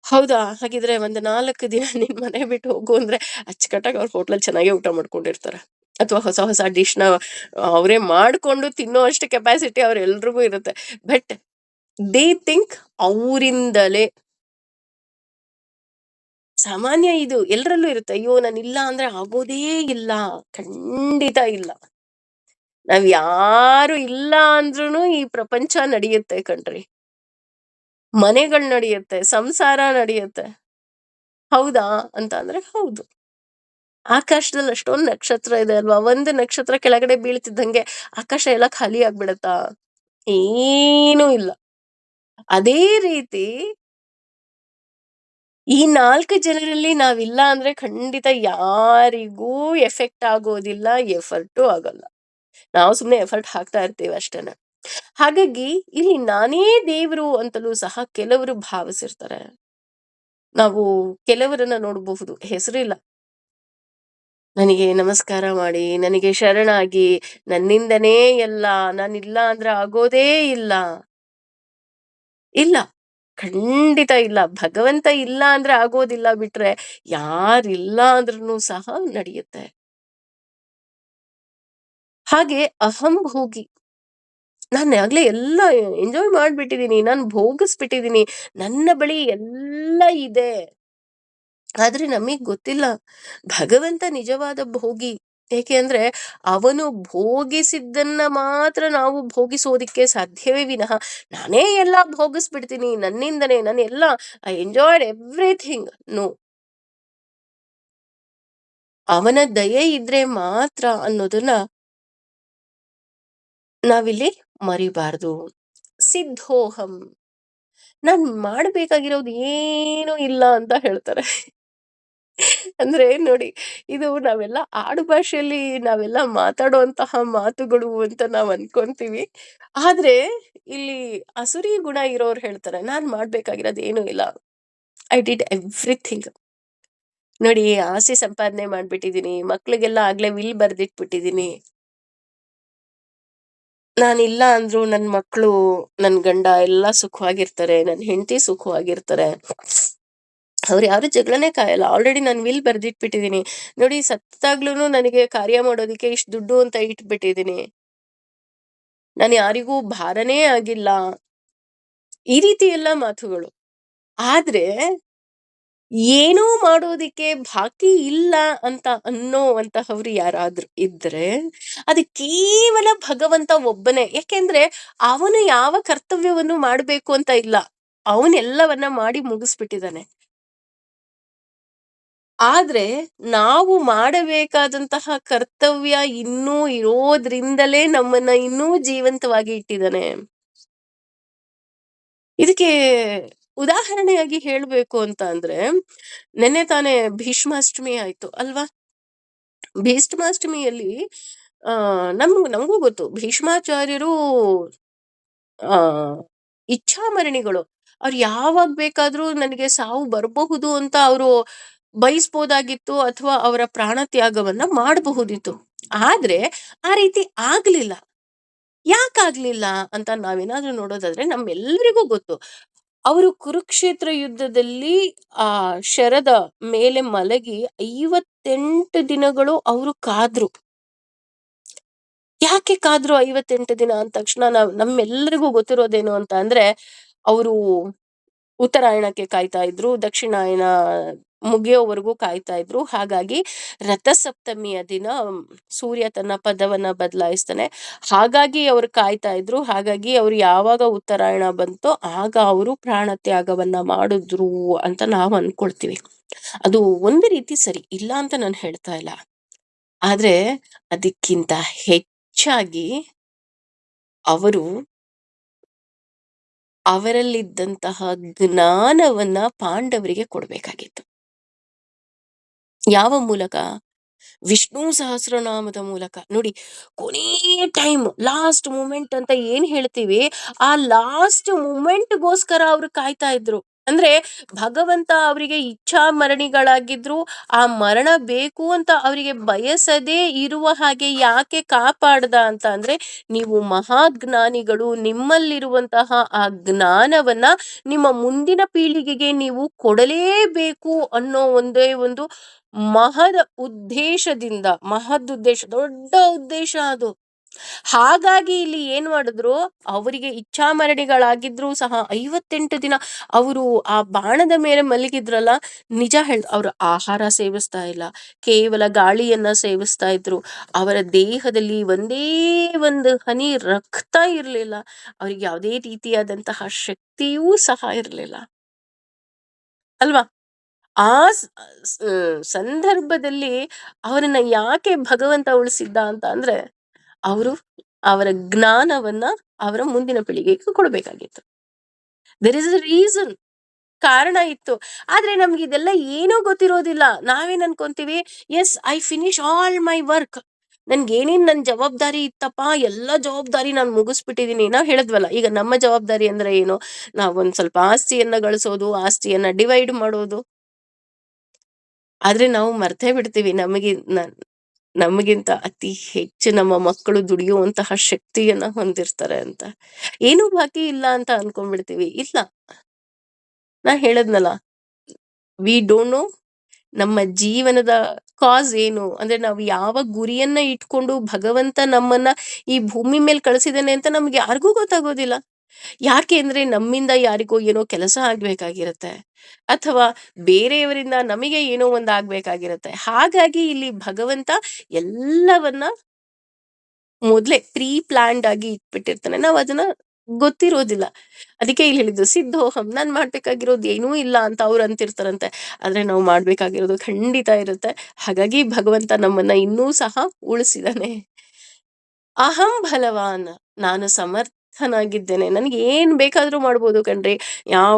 ಹೌದಾ? ಹಾಗಿದ್ರೆ ಒಂದು 4 ದಿನ ನಿನ್ ಮನೆ ಬಿಟ್ಟು ಹೋಗು ಅಂದ್ರೆ ಅಚ್ಚುಕಟ್ಟಾಗಿ ಅವ್ರ ಹೋಟ್ಲಲ್ಲಿ ಚೆನ್ನಾಗೇ ಊಟ ಮಾಡ್ಕೊಂಡಿರ್ತಾರೆ. ಅಥವಾ ಹೊಸ ಹೊಸ ಡಿಶ್‌ನ ಅವರೇ ಮಾಡ್ಕೊಂಡು ತಿನ್ನೋ ಅಷ್ಟು ಕೆಪಾಸಿಟಿ ಅವ್ರೆಲ್ರಿಗೂ ಇರುತ್ತೆ. ಬಟ್ ದೇ ಥಿಂಕ್ ಅವ್ರಿಂದಲೇ. ಸಾಮಾನ್ಯ ಇದು ಎಲ್ರಲ್ಲೂ ಇರುತ್ತೆ. ಅಯ್ಯೋ ನಾನಿಲ್ಲ ಅಂದ್ರೆ ಆಗೋದೇ ಇಲ್ಲ. ಖಂಡಿತ ಇಲ್ಲ. ನಾವ್ ಯಾರು ಇಲ್ಲ ಅಂದ್ರೂನು ಈ ಪ್ರಪಂಚ ನಡೆಯುತ್ತೆ ಕಣ್ರೀ. ಮನೆಗಳು ನಡೆಯುತ್ತೆ, ಸಂಸಾರ ನಡೆಯುತ್ತೆ. ಹೌದಾ? ಅಂತ ಅಂದ್ರೆ ಹೌದು. ಆಕಾಶದಲ್ಲಿ ಅಷ್ಟೊಂದ್ ನಕ್ಷತ್ರ ಇದೆ ಅಲ್ವಾ? ಒಂದು ನಕ್ಷತ್ರ ಕೆಳಗಡೆ ಬೀಳ್ತಿದ್ದಂಗೆ ಆಕಾಶ ಎಲ್ಲ ಖಾಲಿ ಆಗ್ಬಿಡತ್ತಾ? ಏನೂ ಇಲ್ಲ. ಅದೇ ರೀತಿ ಈ 4 ಜನರಲ್ಲಿ ನಾವಿಲ್ಲ ಅಂದ್ರೆ ಖಂಡಿತ ಯಾರಿಗೂ ಎಫೆಕ್ಟ್ ಆಗೋದಿಲ್ಲ, ಎಫರ್ಟು ಆಗಲ್ಲ. ನಾವು ಸುಮ್ನೆ ಎಫರ್ಟ್ ಹಾಕ್ತಾ ಇರ್ತೀವಿ ಅಷ್ಟೇನೆ. ಹಾಗಾಗಿ ಇಲ್ಲಿ ನಾನೇ ದೇವ್ರು ಅಂತಲೂ ಸಹ ಕೆಲವರು ಭಾವಿಸಿರ್ತಾರೆ. ನಾವು ಕೆಲವರನ್ನ ನೋಡಬಹುದು, ಹೆಸರಿಲ್ಲ. ನನಗೆ ನಮಸ್ಕಾರ ಮಾಡಿ, ನನಗೆ ಶರಣಾಗಿ, ನನ್ನಿಂದನೇ ಎಲ್ಲ, ನಾನಿಲ್ಲ ಅಂದ್ರೆ ಆಗೋದೇ ಇಲ್ಲ. ಇಲ್ಲ. ಖಂಡಿತ ಇಲ್ಲ. ಭಗವಂತ ಇಲ್ಲ ಅಂದ್ರೆ ಆಗೋದಿಲ್ಲ ಬಿಟ್ರೆ, ಯಾರಿಲ್ಲ ಅಂದ್ರೂನು ಸಹ ನಡೆಯುತ್ತೆ. ಹಾಗೆ ಅಹಂಭೋಗಿ. ನಾನು ಆಗ್ಲೇ ಎಲ್ಲ ಎಂಜಾಯ್ ಮಾಡ್ಬಿಟ್ಟಿದೀನಿ. ನಾನು ಭೋಗಿಸ್ಬಿಟ್ಟಿದೀನಿ. ನನ್ನ ಬಳಿ ಎಲ್ಲ ಇದೆ. ಆದ್ರೆ ನಮಿಗ್ ಗೊತ್ತಿಲ್ಲ. ಭಗವಂತ ನಿಜವಾದ ಭೋಗಿ. ಏಕೆ ಅಂದ್ರೆ ಅವನು ಭೋಗಿಸಿದ್ದನ್ನ ಮಾತ್ರ ನಾವು ಭೋಗಿಸೋದಿಕ್ಕೆ ಸಾಧ್ಯವೇ ವಿನಃ, ನಾನೇ ಎಲ್ಲ ಭೋಗಿಸ್ಬಿಡ್ತೀನಿ. ನನ್ನಿಂದನೇ ನಾನೆಲ್ಲ ಐ ಎಂಜಾಯ್ಡ್ ಎವ್ರಿಥಿಂಗ್. ನೋ. ಅವನ ದಯೆ ಇದ್ರೆ ಮಾತ್ರ ಅನ್ನೋದನ್ನ ನಾವಿಲ್ಲಿ ಮರಿಬಾರ್ದು. ಸಿದ್ಧೋಹಂ. ನಾನ್ ಮಾಡ್ಬೇಕಾಗಿರೋದು ಏನೂ ಇಲ್ಲ ಅಂತ ಹೇಳ್ತಾರೆ. ಅಂದ್ರೆ ನೋಡಿ, ಇದು ನಾವೆಲ್ಲ ಆಡು ಭಾಷೆಯಲ್ಲಿ ನಾವೆಲ್ಲ ಮಾತಾಡುವಂತಹ ಮಾತುಗಳು ಅಂತ ನಾವ್ ಅನ್ಕೊಂತೀವಿ. ಆದ್ರೆ ಇಲ್ಲಿ ಅಸುರಿ ಗುಣ ಇರೋರು ಹೇಳ್ತಾರೆ, ನಾನ್ ಮಾಡ್ಬೇಕಾಗಿರೋದು ಏನೂ ಇಲ್ಲ. I did everything. ನೋಡಿ ಆಸ್ತಿ ಸಂಪಾದನೆ ಮಾಡ್ಬಿಟ್ಟಿದೀನಿ. ಮಕ್ಳಿಗೆಲ್ಲ ಆಗ್ಲೇ ವಿಲ್ ಬರ್ದಿಟ್ಬಿಟ್ಟಿದೀನಿ. ನಾನಿಲ್ಲ ಅಂದ್ರು ನನ್ ಮಕ್ಳು, ನನ್ ಗಂಡ ಎಲ್ಲ ಸುಖವಾಗಿರ್ತಾರೆ. ನನ್ ಹೆಂಡತಿ ಸುಖವಾಗಿರ್ತಾರೆ. ಅವ್ರು ಯಾರು ಜಗಳನೇ ಕಾಯಲ್ಲ. ಆಲ್ರೆಡಿ ನಾನು ವಿಲ್ ಬರ್ದಿಟ್ಬಿಟ್ಟಿದೀನಿ. ನೋಡಿ ಸತ್ತಾಗ್ಲೂನು ನನಗೆ ಕಾರ್ಯ ಮಾಡೋದಿಕ್ಕೆ ಇಷ್ಟ್ ದುಡ್ಡು ಅಂತ ಇಟ್ಬಿಟ್ಟಿದೀನಿ. ನಾನು ಯಾರಿಗೂ ಭಾರನೇ ಆಗಿಲ್ಲ. ಈ ರೀತಿ ಎಲ್ಲ ಮಾತುಗಳು. ಆದ್ರೆ ಏನೂ ಮಾಡೋದಿಕ್ಕೆ ಬಾಕಿ ಇಲ್ಲ ಅಂತ ಅನ್ನೋವಂತಹವ್ರು ಯಾರಾದ್ರೂ ಇದ್ರೆ, ಅದು ಕೇವಲ ಭಗವಂತ ಒಬ್ಬನೇ. ಯಾಕೆಂದ್ರೆ ಅವನು ಯಾವ ಕರ್ತವ್ಯವನ್ನು ಮಾಡ್ಬೇಕು ಅಂತ ಇಲ್ಲ. ಅವನೆಲ್ಲವನ್ನ ಮಾಡಿ ಮುಗಿಸ್ಬಿಟ್ಟಿದ್ದಾನೆ. ಆದ್ರೆ ನಾವು ಮಾಡಬೇಕಾದಂತಹ ಕರ್ತವ್ಯ ಇನ್ನೂ ಇರೋದ್ರಿಂದಲೇ ನಮ್ಮನ್ನ ಇನ್ನೂ ಜೀವಂತವಾಗಿ ಇಟ್ಟಿದ್ದಾನೆ. ಇದಕ್ಕೆ ಉದಾಹರಣೆಯಾಗಿ ಹೇಳ್ಬೇಕು ಅಂತ ಅಂದ್ರೆ, ನೆನ್ನೆ ತಾನೇ ಭೀಷ್ಮಾಷ್ಟಮಿ ಆಯ್ತು ಅಲ್ವಾ? ಭೀಷ್ಮಾಷ್ಟಮಿಯಲ್ಲಿ ಆ ನಮಗೂ ಗೊತ್ತು ಭೀಷ್ಮಾಚಾರ್ಯರು ಆ ಇಚ್ಛಾಮರಣಿಗಳು. ಅವ್ರು ಯಾವಾಗ ಬೇಕಾದ್ರೂ ನನಗೆ ಸಾವು ಬರಬಹುದು ಅಂತ ಅವರು ಬಯಸ್ಬೋದಾಗಿತ್ತು, ಅಥವಾ ಅವರ ಪ್ರಾಣ ತ್ಯಾಗವನ್ನ ಮಾಡಬಹುದಿತ್ತು. ಆದ್ರೆ ಆ ರೀತಿ ಆಗ್ಲಿಲ್ಲ. ಯಾಕಾಗ್ಲಿಲ್ಲ ಅಂತ ನಾವೇನಾದ್ರೂ ನೋಡೋದಾದ್ರೆ ನಮ್ಮೆಲ್ಲರಿಗೂ ಗೊತ್ತು. ಅವರು ಕುರುಕ್ಷೇತ್ರ ಯುದ್ಧದಲ್ಲಿ ಆ ಶರದ ಮೇಲೆ ಮಲಗಿ 58 ದಿನಗಳು ಅವರು ಕಾದ್ರು. ಯಾಕೆ ಕಾದ್ರು 58 ದಿನ ಅಂದ ತಕ್ಷಣ ನಮ್ಮೆಲ್ಲರಿಗೂ ಗೊತ್ತಿರೋದೇನು ಅಂತ ಅಂದ್ರೆ, ಅವರು ಉತ್ತರಾಯಣಕ್ಕೆ ಕಾಯ್ತಾ ಇದ್ರು, ದಕ್ಷಿಣಾಯನ ಮುಗಿಯೋವರೆಗೂ ಕಾಯ್ತಾ ಇದ್ರು. ಹಾಗಾಗಿ ರಥಸಪ್ತಮಿಯ ದಿನ ಸೂರ್ಯ ತನ್ನ ಪದವನ್ನ ಬದಲಾಯಿಸ್ತಾನೆ. ಹಾಗಾಗಿ ಅವ್ರು ಕಾಯ್ತಾ ಇದ್ರು. ಹಾಗಾಗಿ ಅವ್ರು ಯಾವಾಗ ಉತ್ತರಾಯಣ ಬಂತೋ ಆಗ ಅವರು ಪ್ರಾಣ ತ್ಯಾಗವನ್ನ ಮಾಡಿದ್ರು ಅಂತ ನಾವು ಅನ್ಕೊಳ್ತೀವಿ. ಅದು ಒಂದು ರೀತಿ ಸರಿ, ಇಲ್ಲ ಅಂತ ನಾನು ಹೇಳ್ತಾ ಇಲ್ಲ. ಆದ್ರೆ ಅದಕ್ಕಿಂತ ಹೆಚ್ಚಾಗಿ ಅವರು ಅವರಲ್ಲಿದ್ದಂತಹ ಜ್ಞಾನವನ್ನ ಪಾಂಡವರಿಗೆ ಕೊಡ್ಬೇಕಾಗಿತ್ತು. ಯಾವ ಮೂಲಕ? ವಿಷ್ಣು ಸಹಸ್ರನಾಮದ ಮೂಲಕ. ನೋಡಿ, ಕೊನೆಯ ಟೈಮ್, ಲಾಸ್ಟ್ ಮೂಮೆಂಟ್ ಅಂತ ಏನ್ ಹೇಳ್ತೀವಿ, ಆ ಲಾಸ್ಟ್ ಮೂಮೆಂಟ್ಗೋಸ್ಕರ ಅವ್ರು ಕಾಯ್ತಾ ಇದ್ರು. ಅಂದ್ರೆ ಭಗವಂತ ಅವರಿಗೆ ಇಚ್ಛಾ ಮರಣಿಗಳಾಗಿದ್ರು. ಆ ಮರಣ ಬೇಕು ಅಂತ ಅವರಿಗೆ ಬಯಸದೇ ಇರುವ ಹಾಗೆ ಯಾಕೆ ಕಾಪಾಡ್ದ ಅಂತ ಅಂದ್ರೆ, ನೀವು ಮಹಾಜ್ಞಾನಿಗಳು, ನಿಮ್ಮಲ್ಲಿರುವಂತಹ ಆ ಜ್ಞಾನವನ್ನ ನಿಮ್ಮ ಮುಂದಿನ ಪೀಳಿಗೆಗೆ ನೀವು ಕೊಡಲೇಬೇಕು ಅನ್ನೋ ಒಂದೇ ಒಂದು ಮಹದ್ ಉದ್ದೇಶ, ದೊಡ್ಡ ಉದ್ದೇಶ ಅದು. ಹಾಗಾಗಿ ಇಲ್ಲಿ ಏನ್ ಮಾಡಿದ್ರು, ಅವರಿಗೆ ಇಚ್ಛಾಮರಣಿಗಳಾಗಿದ್ರು ಸಹ 58 ದಿನ ಅವರು ಆ ಬಾಣದ ಮೇಲೆ ಮಲಗಿದ್ರಲ್ಲ. ನಿಜ ಅವ್ರು ಆಹಾರ ಸೇವಿಸ್ತಾ ಇಲ್ಲ, ಕೇವಲ ಗಾಳಿಯನ್ನ ಸೇವಿಸ್ತಾ ಇದ್ರು. ಅವರ ದೇಹದಲ್ಲಿ ಒಂದೇ ಒಂದು ಹನಿ ರಕ್ತ ಇರ್ಲಿಲ್ಲ. ಅವ್ರಿಗೆ ಯಾವುದೇ ರೀತಿಯಾದಂತಹ ಶಕ್ತಿಯೂ ಸಹ ಇರ್ಲಿಲ್ಲ ಅಲ್ವಾ? ಆ ಸಂದರ್ಭದಲ್ಲಿ ಅವರನ್ನ ಯಾಕೆ ಭಗವಂತ ಉಳಿಸಿದ್ದ ಅಂತ ಅಂದ್ರೆ, ಅವರು ಅವರ ಜ್ಞಾನವನ್ನ ಅವರ ಮುಂದಿನ ಪೀಳಿಗೆಗೆ ಕೊಡ್ಬೇಕಾಗಿತ್ತು. ದೇರ್ ಇಸ್ ಅ ರೀಸನ್, ಕಾರಣ ಇತ್ತು. ಆದ್ರೆ ನಮ್ಗೆ ಇದೆಲ್ಲ ಏನೂ ಗೊತ್ತಿರೋದಿಲ್ಲ. ನಾವೇನ್ ಅನ್ಕೊಂತೀವಿ, yes I finish all my work, ನನ್ಗೇನೇನ್ ನನ್ ಜವಾಬ್ದಾರಿ ಇತ್ತಪ್ಪ, ಎಲ್ಲ ಜವಾಬ್ದಾರಿ ನಾನು ಮುಗಿಸ್ಬಿಟ್ಟಿದೀನಿ. ನಾವ್ ಹೇಳಿದ್ವಲ್ಲ, ಈಗ ನಮ್ಮ ಜವಾಬ್ದಾರಿ ಅಂದ್ರೆ ಏನು? ನಾವೊಂದ್ ಸ್ವಲ್ಪ ಆಸ್ತಿಯನ್ನ ಗಳಿಸೋದು, ಆಸ್ತಿಯನ್ನ ಡಿವೈಡ್ ಮಾಡೋದು. ಆದ್ರೆ ನಾವು ಮರ್ತೇ ಬಿಡ್ತೀವಿ, ನಮಗಿಂತ ಅತಿ ಹೆಚ್ಚು ನಮ್ಮ ಮಕ್ಕಳು ದುಡಿಯುವಂತಹ ಶಕ್ತಿಯನ್ನ ಹೊಂದಿರ್ತಾರೆ ಅಂತ. ಏನೂ ಬಾಕಿ ಇಲ್ಲ ಅಂತ ಅನ್ಕೊಂಡ್ಬಿಡ್ತೀವಿ. ಇಲ್ಲ, ನಾ ಹೇಳದ್ನಲ್ಲ, ವಿ ಡೋಂಟ್ ನೋ ನಮ್ಮ ಜೀವನದ ಕಾಸ್ ಏನು ಅಂದ್ರೆ, ನಾವು ಯಾವ ಗುರಿಯನ್ನ ಇಟ್ಕೊಂಡು ಭಗವಂತ ನಮ್ಮನ್ನ ಈ ಭೂಮಿ ಮೇಲೆ ಕಳಿಸಿದಾನೆ ಅಂತ ನಮ್ಗೆ ಯಾರಿಗೂ ಗೊತ್ತಾಗೋದಿಲ್ಲ. ಯಾಕೆ ಅಂದ್ರೆ, ನಮ್ಮಿಂದ ಯಾರಿಗೋ ಏನೋ ಕೆಲಸ ಆಗ್ಬೇಕಾಗಿರತ್ತೆ, ಅಥವಾ ಬೇರೆಯವರಿಂದ ನಮಗೆ ಏನೋ ಒಂದ್ ಆಗ್ಬೇಕಾಗಿರತ್ತೆ. ಹಾಗಾಗಿ ಇಲ್ಲಿ ಭಗವಂತ ಎಲ್ಲವನ್ನ ಮೊದ್ಲೇ ಪ್ರೀ ಪ್ಲಾನ್ಡ್ ಆಗಿ ಇಟ್ಬಿಟ್ಟಿರ್ತಾನೆ. ನಾವ್ ಅದನ್ನ ಗೊತ್ತಿರೋದಿಲ್ಲ. ಅದಕ್ಕೆ ಇಲ್ಲಿ ಹೇಳಿದ್ದು ಸಿದ್ಧೋಹಂ, ನಾನ್ ಮಾಡ್ಬೇಕಾಗಿರೋದು ಏನೂ ಇಲ್ಲ ಅಂತ ಅವ್ರು ಅಂತಿರ್ತಾರಂತೆ. ಆದ್ರೆ ನಾವು ಮಾಡ್ಬೇಕಾಗಿರೋದು ಖಂಡಿತ ಇರುತ್ತೆ. ಹಾಗಾಗಿ ಭಗವಂತ ನಮ್ಮನ್ನ ಇನ್ನೂ ಸಹ ಉಳಿಸಿದಾನೆ. ಅಹಂ ಬಲವಾನ್, ನಾನು ಸಮರ್ಥನಾಗಿದ್ದೇನೆ, ನನಗೆ ಏನ್ ಬೇಕಾದ್ರೂ ಮಾಡ್ಬೋದು ಕಣ್ರಿ. ಯಾವ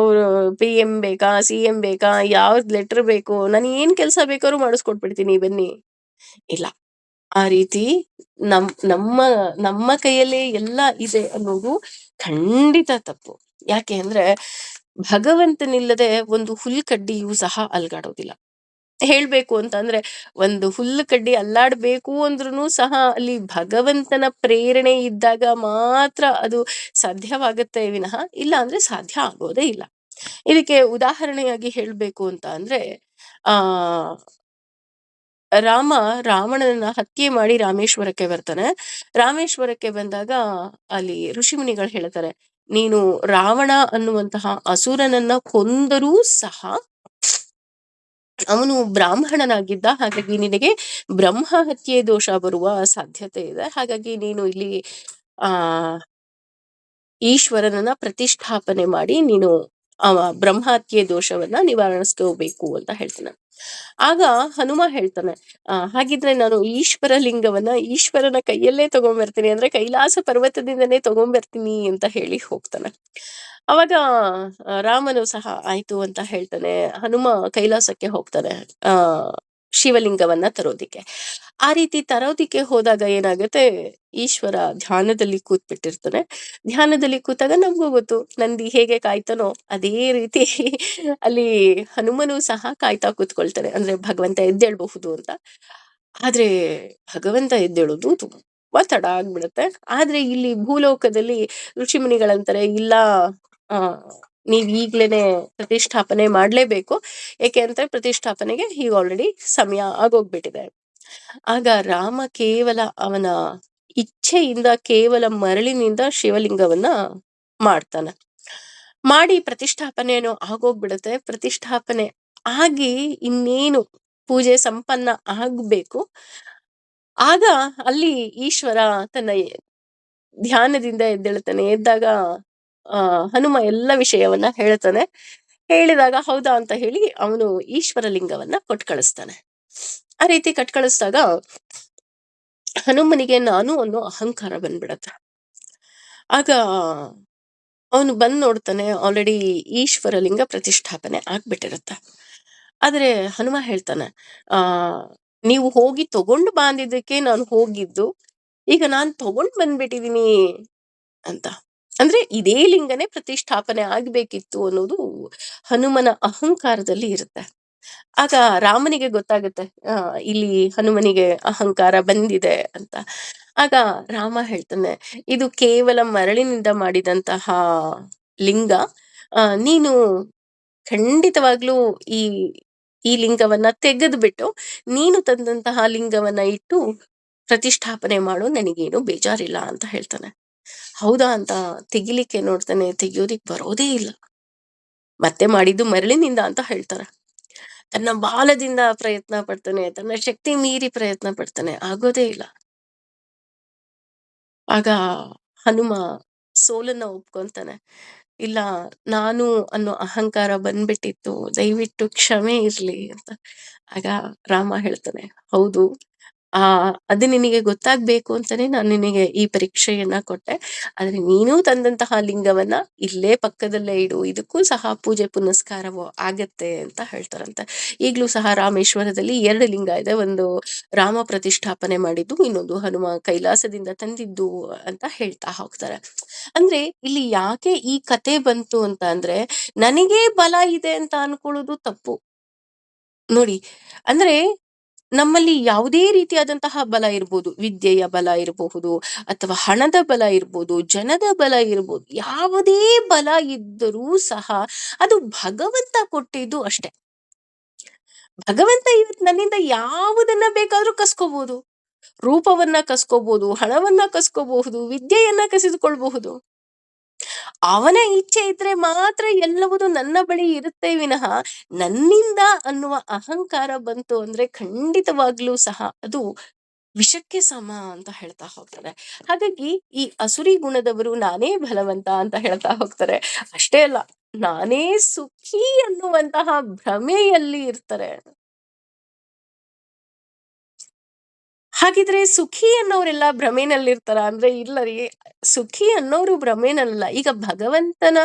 PM ಬೇಕಾ, CM ಬೇಕಾ, ಯಾವ್ದ್ ಲೆಟರ್ ಬೇಕು, ನಾನು ಏನ್ ಕೆಲಸ ಬೇಕಾದ್ರೂ ಮಾಡಿಸ್ಕೊಟ್ಬಿಡ್ತೀನಿ, ಬನ್ನಿ. ಇಲ್ಲ, ಆ ರೀತಿ ನಮ್ಮ ನಮ್ಮ ಕೈಯಲ್ಲೇ ಎಲ್ಲ ಇದೆ ಅನ್ನೋದು ಖಂಡಿತ ತಪ್ಪು. ಯಾಕೆ ಅಂದ್ರೆ, ಭಗವಂತನಿಲ್ಲದೆ ಒಂದು ಹುಲ್ಕಡ್ಡಿಯೂ ಸಹ ಅಲ್ಗಾಡೋದಿಲ್ಲ. ಹೇಳ್ಬೇಕು ಅಂತಂದ್ರೆ, ಒಂದು ಹುಲ್ಲು ಕಡ್ಡಿ ಅಲ್ಲಾಡ್ಬೇಕು ಅಂದ್ರೂ ಸಹ ಅಲ್ಲಿ ಭಗವಂತನ ಪ್ರೇರಣೆ ಇದ್ದಾಗ ಮಾತ್ರ ಅದು ಸಾಧ್ಯವಾಗುತ್ತೆ ವಿನಃ ಇಲ್ಲ ಅಂದ್ರೆ ಸಾಧ್ಯ ಆಗೋದೇ ಇಲ್ಲ. ಇದಕ್ಕೆ ಉದಾಹರಣೆಯಾಗಿ ಹೇಳ್ಬೇಕು ಅಂತ ಅಂದ್ರೆ, ಆ ರಾಮ ರಾವಣನನ್ನ ಹತ್ಯೆ ಮಾಡಿ ರಾಮೇಶ್ವರಕ್ಕೆ ಬರ್ತಾನೆ. ರಾಮೇಶ್ವರಕ್ಕೆ ಬಂದಾಗ ಅಲ್ಲಿ ಋಷಿಮುನಿಗಳು ಹೇಳ್ತಾರೆ, ನೀನು ರಾವಣ ಅನ್ನುವಂತಹ ಅಸುರನನ್ನ ಕೊಂದರೂ ಸಹ ಅವನು ಬ್ರಾಹ್ಮಣನಾಗಿದ್ದ. ಹಾಗಾಗಿ ನಿನಗೆ ಬ್ರಹ್ಮ ಹತ್ಯೆ ದೋಷ ಬರುವ ಸಾಧ್ಯತೆ ಇದೆ. ಹಾಗಾಗಿ ನೀನು ಇಲ್ಲಿ ಆ ಈಶ್ವರನನ್ನ ಪ್ರತಿಷ್ಠಾಪನೆ ಮಾಡಿ ನೀನು ಬ್ರಹ್ಮಹತ್ಯೆ ದೋಷವನ್ನ ನಿವಾರಿಸ್ಕೋಬೇಕು ಅಂತ ಹೇಳ್ತಾನೆ. ಆಗ ಹನುಮ ಹೇಳ್ತಾನೆ, ಹಾಗಿದ್ರೆ ನಾನು ಈಶ್ವರ ಲಿಂಗವನ್ನ ಈಶ್ವರನ ಕೈಯಲ್ಲೇ ತಗೊಂಡ್ಬರ್ತೀನಿ, ಅಂದ್ರೆ ಕೈಲಾಸ ಪರ್ವತದಿಂದನೇ ತಗೊಂಡ್ಬರ್ತೀನಿ ಅಂತ ಹೇಳಿ ಹೋಗ್ತಾನೆ. ಅವಾಗ ರಾಮನು ಸಹ ಆಯ್ತು ಅಂತ ಹೇಳ್ತಾನೆ. ಹನುಮ ಕೈಲಾಸಕ್ಕೆ ಹೋಗ್ತಾನೆ ಆ ಶಿವಲಿಂಗವನ್ನ ತರೋದಿಕ್ಕೆ. ಆ ರೀತಿ ತರೋದಿಕ್ಕೆ ಹೋದಾಗ ಏನಾಗುತ್ತೆ, ಈಶ್ವರ ಧ್ಯಾನದಲ್ಲಿ ಕೂತ್ಬಿಟ್ಟಿರ್ತಾನೆ. ಧ್ಯಾನದಲ್ಲಿ ಕೂತಾಗ ನಮ್ಗೂ ಗೊತ್ತು, ನಂದಿ ಹೇಗೆ ಕಾಯ್ತಾನೋ ಅದೇ ರೀತಿ ಅಲ್ಲಿ ಹನುಮನು ಸಹ ಕಾಯ್ತಾ ಕೂತ್ಕೊಳ್ತಾನೆ, ಅಂದ್ರೆ ಭಗವಂತ ಎದ್ದೇಳ್ಬಹುದು ಅಂತ. ಆದ್ರೆ ಭಗವಂತ ಎದ್ದೇಳೋದು ತುಂಬಾ ತಡ ಆಗ್ಬಿಡುತ್ತೆ. ಆದ್ರೆ ಇಲ್ಲಿ ಭೂಲೋಕದಲ್ಲಿ ಋಷಿಮುನಿಗಳಂತಾರೆ, ಇಲ್ಲ, ಆ ನೀವ್ ಈಗ್ಲೇನೆ ಪ್ರತಿಷ್ಠಾಪನೆ ಮಾಡ್ಲೇಬೇಕು. ಏಕೆ ಅಂದ್ರೆ ಪ್ರತಿಷ್ಠಾಪನೆಗೆ ಈಗ ಆಲ್ರೆಡಿ ಸಮಯ ಆಗೋಗ್ಬಿಟ್ಟಿದೆ. ಆಗ ರಾಮ ಕೇವಲ ಅವನ ಇಚ್ಛೆಯಿಂದ, ಕೇವಲ ಮರಳಿನಿಂದ ಶಿವಲಿಂಗವನ್ನ ಮಾಡ್ತಾನೆ. ಮಾಡಿ ಪ್ರತಿಷ್ಠಾಪನೆಯನ್ನು ಆಗೋಗ್ಬಿಡುತ್ತೆ. ಪ್ರತಿಷ್ಠಾಪನೆ ಆಗಿ ಇನ್ನೇನು ಪೂಜೆ ಸಂಪನ್ನ ಆಗ್ಬೇಕು, ಆಗ ಅಲ್ಲಿ ಈಶ್ವರ ತನ್ನ ಧ್ಯಾನದಿಂದ ಎದ್ದೇಳ್ತಾನೆ. ಎದ್ದಾಗ ಹನುಮ ಎಲ್ಲ ವಿಷಯವನ್ನ ಹೇಳ್ತಾನೆ. ಹೇಳಿದಾಗ ಹೌದಾ ಅಂತ ಹೇಳಿ ಅವನು ಈಶ್ವರ ಲಿಂಗವನ್ನ ಕೊಟ್ಟು ಕಳಿಸ್ತಾನೆ. ಆ ರೀತಿ ಕೊಟ್ಟು ಕಳಿಸಿದಾಗ ಹನುಮನಿಗೆ ನಾನು ಅನ್ನೋ ಅಹಂಕಾರ ಬಂದ್ಬಿಡತ್ತೆ. ಆಗ ಅವನು ಬಂದ್ ನೋಡ್ತಾನೆ, ಆಲ್ರೆಡಿ ಈಶ್ವರ ಲಿಂಗ ಪ್ರತಿಷ್ಠಾಪನೆ ಆಗ್ಬಿಟ್ಟಿರತ್ತೆ. ಆದ್ರೆ ಹನುಮ ಹೇಳ್ತಾನೆ, ಆ ನೀವು ಹೋಗಿ ತಗೊಂಡು ಬಂದಿದ್ದಕ್ಕೆ ನಾನು ಹೋಗಿದ್ದು, ಈಗ ನಾನ್ ತಗೊಂಡ್ ಬಂದ್ಬಿಟ್ಟಿದೀನಿ ಅಂತ. ಅಂದ್ರೆ ಇದೇ ಲಿಂಗನೇ ಪ್ರತಿಷ್ಠಾಪನೆ ಆಗ್ಬೇಕಿತ್ತು ಅನ್ನೋದು ಹನುಮನ ಅಹಂಕಾರದಲ್ಲಿ ಇರುತ್ತೆ. ಆಗ ರಾಮನಿಗೆ ಗೊತ್ತಾಗುತ್ತೆ, ಇಲ್ಲಿ ಹನುಮನಿಗೆ ಅಹಂಕಾರ ಬಂದಿದೆ ಅಂತ. ಆಗ ರಾಮ ಹೇಳ್ತಾನೆ, ಇದು ಕೇವಲ ಮರಳಿನಿಂದ ಮಾಡಿದಂತಹ ಲಿಂಗ. ನೀನು ಖಂಡಿತವಾಗ್ಲೂ ಈ ಈ ಲಿಂಗವನ್ನ ತೆಗೆದು ಬಿಟ್ಟು ನೀನು ತಂದಂತಹ ಲಿಂಗವನ್ನ ಇಟ್ಟು ಪ್ರತಿಷ್ಠಾಪನೆ ಮಾಡು, ನನಗೇನು ಬೇಜಾರಿಲ್ಲ ಅಂತ ಹೇಳ್ತಾನೆ. ಹೌದಾ ಅಂತ ತೆಗಿಲಿಕ್ಕೆ ನೋಡ್ತಾನೆ, ತೆಗಿಯೋದಿಕ್ ಬರೋದೇ ಇಲ್ಲ. ಮತ್ತೆ ಮಾಡಿದ್ದು ಮರಳಿನಿಂದ ಅಂತ ಹೇಳ್ತಾರೆ. ತನ್ನ ಬಾಲದಿಂದ ಪ್ರಯತ್ನ ಪಡ್ತಾನೆ, ತನ್ನ ಶಕ್ತಿ ಮೀರಿ ಪ್ರಯತ್ನ ಪಡ್ತಾನೆ, ಆಗೋದೇ ಇಲ್ಲ. ಆಗ ಹನುಮ ಸೋಲನ್ನ ಒಪ್ಕೊಂತಾನೆ. ಇಲ್ಲ, ನಾನು ಅನ್ನೋ ಅಹಂಕಾರ ಬಂದ್ಬಿಟ್ಟಿತ್ತು, ದಯವಿಟ್ಟು ಕ್ಷಮೆ ಇರ್ಲಿ ಅಂತ. ಆಗ ರಾಮ ಹೇಳ್ತಾನೆ, ಹೌದು, ಅದು ನಿನಗೆ ಗೊತ್ತಾಗ್ಬೇಕು ಅಂತಾನೆ ನಾನು ನಿನಗೆ ಈ ಪರೀಕ್ಷೆಯನ್ನ ಕೊಟ್ಟೆ. ಆದ್ರೆ ನೀನು ತಂದಂತಹ ಲಿಂಗವನ್ನ ಇಲ್ಲೇ ಪಕ್ಕದಲ್ಲೇ ಇಡು, ಇದಕ್ಕೂ ಸಹ ಪೂಜೆ ಪುನಸ್ಕಾರವೋ ಆಗತ್ತೆ ಅಂತ ಹೇಳ್ತಾರಂತೆ. ಈಗ್ಲೂ ಸಹ ರಾಮೇಶ್ವರದಲ್ಲಿ 2 ಲಿಂಗ ಇದೆ. ಒಂದು ರಾಮ ಪ್ರತಿಷ್ಠಾಪನೆ ಮಾಡಿದ್ದು, ಇನ್ನೊಂದು ಹನುಮ ಕೈಲಾಸದಿಂದ ತಂದಿದ್ದು ಅಂತ ಹೇಳ್ತಾ ಹೋಗ್ತಾರೆ. ಅಂದ್ರೆ ಇಲ್ಲಿ ಯಾಕೆ ಈ ಕತೆ ಬಂತು ಅಂತ ಅಂದ್ರೆ, ನನಗೇ ಬಲ ಇದೆ ಅಂತ ಅನ್ಕೊಳ್ಳೋದು ತಪ್ಪು ನೋಡಿ. ಅಂದ್ರೆ ನಮ್ಮಲ್ಲಿ ಯಾವುದೇ ರೀತಿಯಾದಂತಹ ಬಲ ಇರ್ಬೋದು, ವಿದ್ಯೆಯ ಬಲ ಇರಬಹುದು, ಅಥವಾ ಹಣದ ಬಲ ಇರ್ಬೋದು, ಜನದ ಬಲ ಇರ್ಬೋದು, ಯಾವುದೇ ಬಲ ಇದ್ದರೂ ಸಹ ಅದು ಭಗವಂತ ಕೊಟ್ಟಿದ್ದು ಅಷ್ಟೆ. ಭಗವಂತ ಇವತ್ತು ನನ್ನಿಂದ ಯಾವುದನ್ನ ಬೇಕಾದ್ರೂ ಕಸ್ಕೋಬಹುದು. ರೂಪವನ್ನ ಕಸ್ಕೋಬಹುದು, ಹಣವನ್ನ ಕಸ್ಕೋಬಹುದು, ವಿದ್ಯೆಯನ್ನ ಕಸಿದುಕೊಳ್ಬಹುದು. ಅವನ ಇಚ್ಛೆ ಇದ್ರೆ ಮಾತ್ರ ಎಲ್ಲವುದು ನನ್ನ ಬಳಿ ಇರುತ್ತೆ ವಿನಃ, ನನ್ನಿಂದ ಅನ್ನುವ ಅಹಂಕಾರ ಬಂತು ಅಂದ್ರೆ ಖಂಡಿತವಾಗ್ಲೂ ಸಹ ಅದು ವಿಷಕ್ಕೆ ಸಮ ಅಂತ ಹೇಳ್ತಾ ಹೋಗ್ತಾರೆ. ಹಾಗಾಗಿ ಈ ಅಸುರಿ ಗುಣದವರು ನಾನೇ ಬಲವಂತ ಅಂತ ಹೇಳ್ತಾ ಹೋಗ್ತಾರೆ. ಅಷ್ಟೇ ಅಲ್ಲ, ನಾನೇ ಸುಖಿ ಅನ್ನುವಂತಹ ಭ್ರಮೆಯಲ್ಲಿ ಇರ್ತಾರೆ. ಹಾಗಿದ್ರೆ ಸುಖಿ ಅನ್ನೋರೆಲ್ಲ ಭ್ರಮೆನಲ್ಲಿರ್ತಾರ ಅಂದ್ರೆ ಇಲ್ಲ ರೀ. ಸುಖಿ ಅನ್ನೋರು ಭ್ರಮೆನಲ್ಲ. ಈಗ ಭಗವಂತನ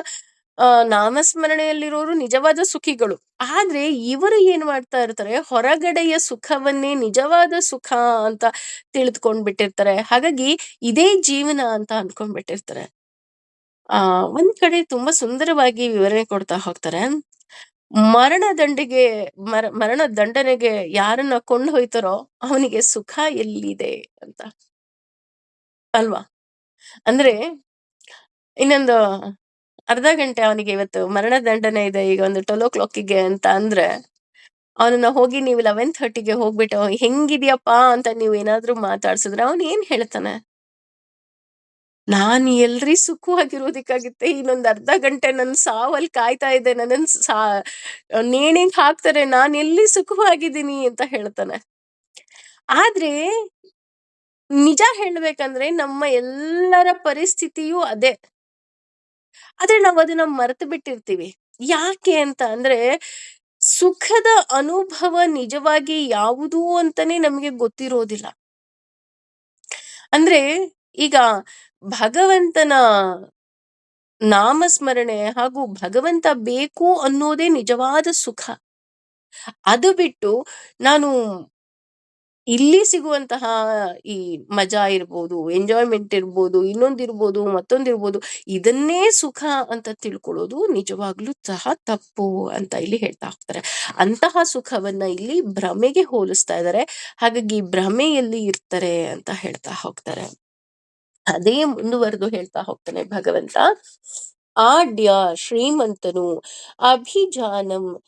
ನಾಮಸ್ಮರಣೆಯಲ್ಲಿರೋರು ನಿಜವಾದ ಸುಖಿಗಳು. ಆದ್ರೆ ಇವರು ಏನ್ ಮಾಡ್ತಾ ಇರ್ತಾರೆ, ಹೊರಗಡೆಯ ಸುಖವನ್ನೇ ನಿಜವಾದ ಸುಖ ಅಂತ ತಿಳಿದುಕೊಂಡ್ಬಿಟ್ಟಿರ್ತಾರೆ. ಹಾಗಾಗಿ ಇದೇ ಜೀವನ ಅಂತ ಅನ್ಕೊಂಡ್ಬಿಟ್ಟಿರ್ತಾರೆ. ಒಂದ್ ಕಡೆ ತುಂಬಾ ಸುಂದರವಾಗಿ ವಿವರಣೆ ಕೊಡ್ತಾ ಹೋಗ್ತಾರೆ. ಮರಣ ದಂಡಿಗೆ ಮರಣ ದಂಡನೆಗೆ ಯಾರನ್ನ ಕೊಂಡು ಹೋಯ್ತಾರೋ ಅವನಿಗೆ ಸುಖ ಎಲ್ಲಿದೆ ಅಂತ, ಅಲ್ವಾ? ಅಂದ್ರೆ ಇನ್ನೊಂದು ಅರ್ಧ ಗಂಟೆ ಅವನಿಗೆ ಇವತ್ತು ಮರಣ ದಂಡನೆ ಇದೆ, ಈಗ ಒಂದು 12 o'clockಗೆ ಅಂತ ಅಂದ್ರೆ ಅವನನ್ನ ಹೋಗಿ ನೀವು 11:30ಗೆ ಹೋಗ್ಬಿಟ್ಟು ಹೆಂಗಿದ್ಯಪ್ಪಾ ಅಂತ ನೀವು ಏನಾದ್ರೂ ಮಾತಾಡ್ಸಿದ್ರೆ ಅವನ್ ಏನ್ ಹೇಳ್ತಾನೆ? ನಾನ್ ಎಲ್ರಿ ಸುಖವಾಗಿರೋದಿಕ್ಕಾಗುತ್ತೆ, ಇನ್ನೊಂದ್ ಅರ್ಧ ಗಂಟೆ ನನ್ ಸಾವಲ್ ಕಾಯ್ತಾ ಇದೆ, ನನ್ನನ್ ನೇಣಿಗ್ ಹಾಕ್ತಾರೆ, ನಾನ್ ಎಲ್ಲಿ ಸುಖವಾಗಿದ್ದೀನಿ ಅಂತ ಹೇಳ್ತಾನೆ. ಆದ್ರೆ ನಿಜ ಹೇಳ್ಬೇಕಂದ್ರೆ ನಮ್ಮ ಎಲ್ಲರ ಪರಿಸ್ಥಿತಿಯೂ ಅದೇ. ಆದ್ರೆ ನಾವ್ ಅದನ್ನ ಮರೆತು ಬಿಟ್ಟಿರ್ತೀವಿ. ಯಾಕೆ ಅಂತ ಅಂದ್ರೆ, ಸುಖದ ಅನುಭವ ನಿಜವಾಗಿ ಯಾವುದು ಅಂತಾನೆ ನಮ್ಗೆ ಗೊತ್ತಿರೋದಿಲ್ಲ. ಅಂದ್ರೆ ಈಗ ಭಗವಂತನ ನಾಮಸ್ಮರಣೆ ಹಾಗೂ ಭಗವಂತ ಬೇಕು ಅನ್ನೋದೇ ನಿಜವಾದ ಸುಖ. ಅದು ಬಿಟ್ಟು ನಾನು ಇಲ್ಲಿ ಸಿಗುವಂತಹ ಈ ಮಜಾ ಇರ್ಬೋದು, ಎಂಜಾಯ್ಮೆಂಟ್ ಇರ್ಬೋದು, ಇನ್ನೊಂದಿರ್ಬೋದು, ಮತ್ತೊಂದಿರ್ಬೋದು, ಇದನ್ನೇ ಸುಖ ಅಂತ ತಿಳ್ಕೊಳ್ಳೋದು ನಿಜವಾಗ್ಲೂ ಸಹ ತಪ್ಪು ಅಂತ ಇಲ್ಲಿ ಹೇಳ್ತಾ ಹೋಗ್ತಾರೆ. ಅಂತಹ ಸುಖವನ್ನ ಇಲ್ಲಿ ಭ್ರಮೆಗೆ ಹೋಲಿಸ್ತಾ ಇದ್ದಾರೆ. ಹಾಗಾಗಿ ಭ್ರಮೆಯಲ್ಲಿ ಇರ್ತಾರೆ ಅಂತ ಹೇಳ್ತಾ ಹೋಗ್ತಾರೆ. ಅದೇ ಮುಂದುವರೆದು ಹೇಳ್ತಾ ಹೋಗ್ತಾನೆ ಭಗವಂತ. ಆಡ್ಯ ಶ್ರೀಮಂತನು ಅಭಿಜಾನಂ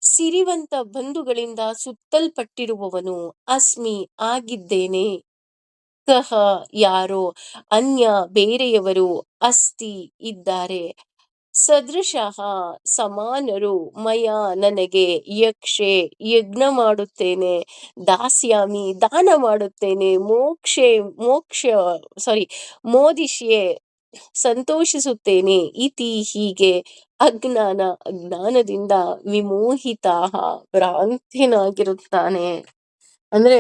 ಸಿರಿವಂತ ಬಂಧುಗಳಿಂದ ಸುತ್ತಲ್ಪಟ್ಟಿರುವವನು ಅಸ್ಮಿ ಆಗಿದ್ದೇನೆ. ಕಹ ಯಾರೋ ಅನ್ಯ ಬೇರೆಯವರು ಅಸ್ತಿ ಇದ್ದಾರೆ. ಸದೃಶಃ ಸಮಾನರು ಮಯ ನನಗೆ ಯಕ್ಷೆ ಯಜ್ಞ ಮಾಡುತ್ತೇನೆ. ದಾಸ್ಯಾಮಿ ದಾನ ಮಾಡುತ್ತೇನೆ. ಮೋಕ್ಷ ಸಾರಿ ಮೋದಿಷ್ಯೆ ಸಂತೋಷಿಸುತ್ತೇನೆ. ಇತಿ ಹೀಗೆ ಅಜ್ಞಾನದಿಂದ ವಿಮೋಹಿತಾಹ ಭ್ರಾಂತಿನಾಗಿರುತ್ತಾನೆ. ಅಂದ್ರೆ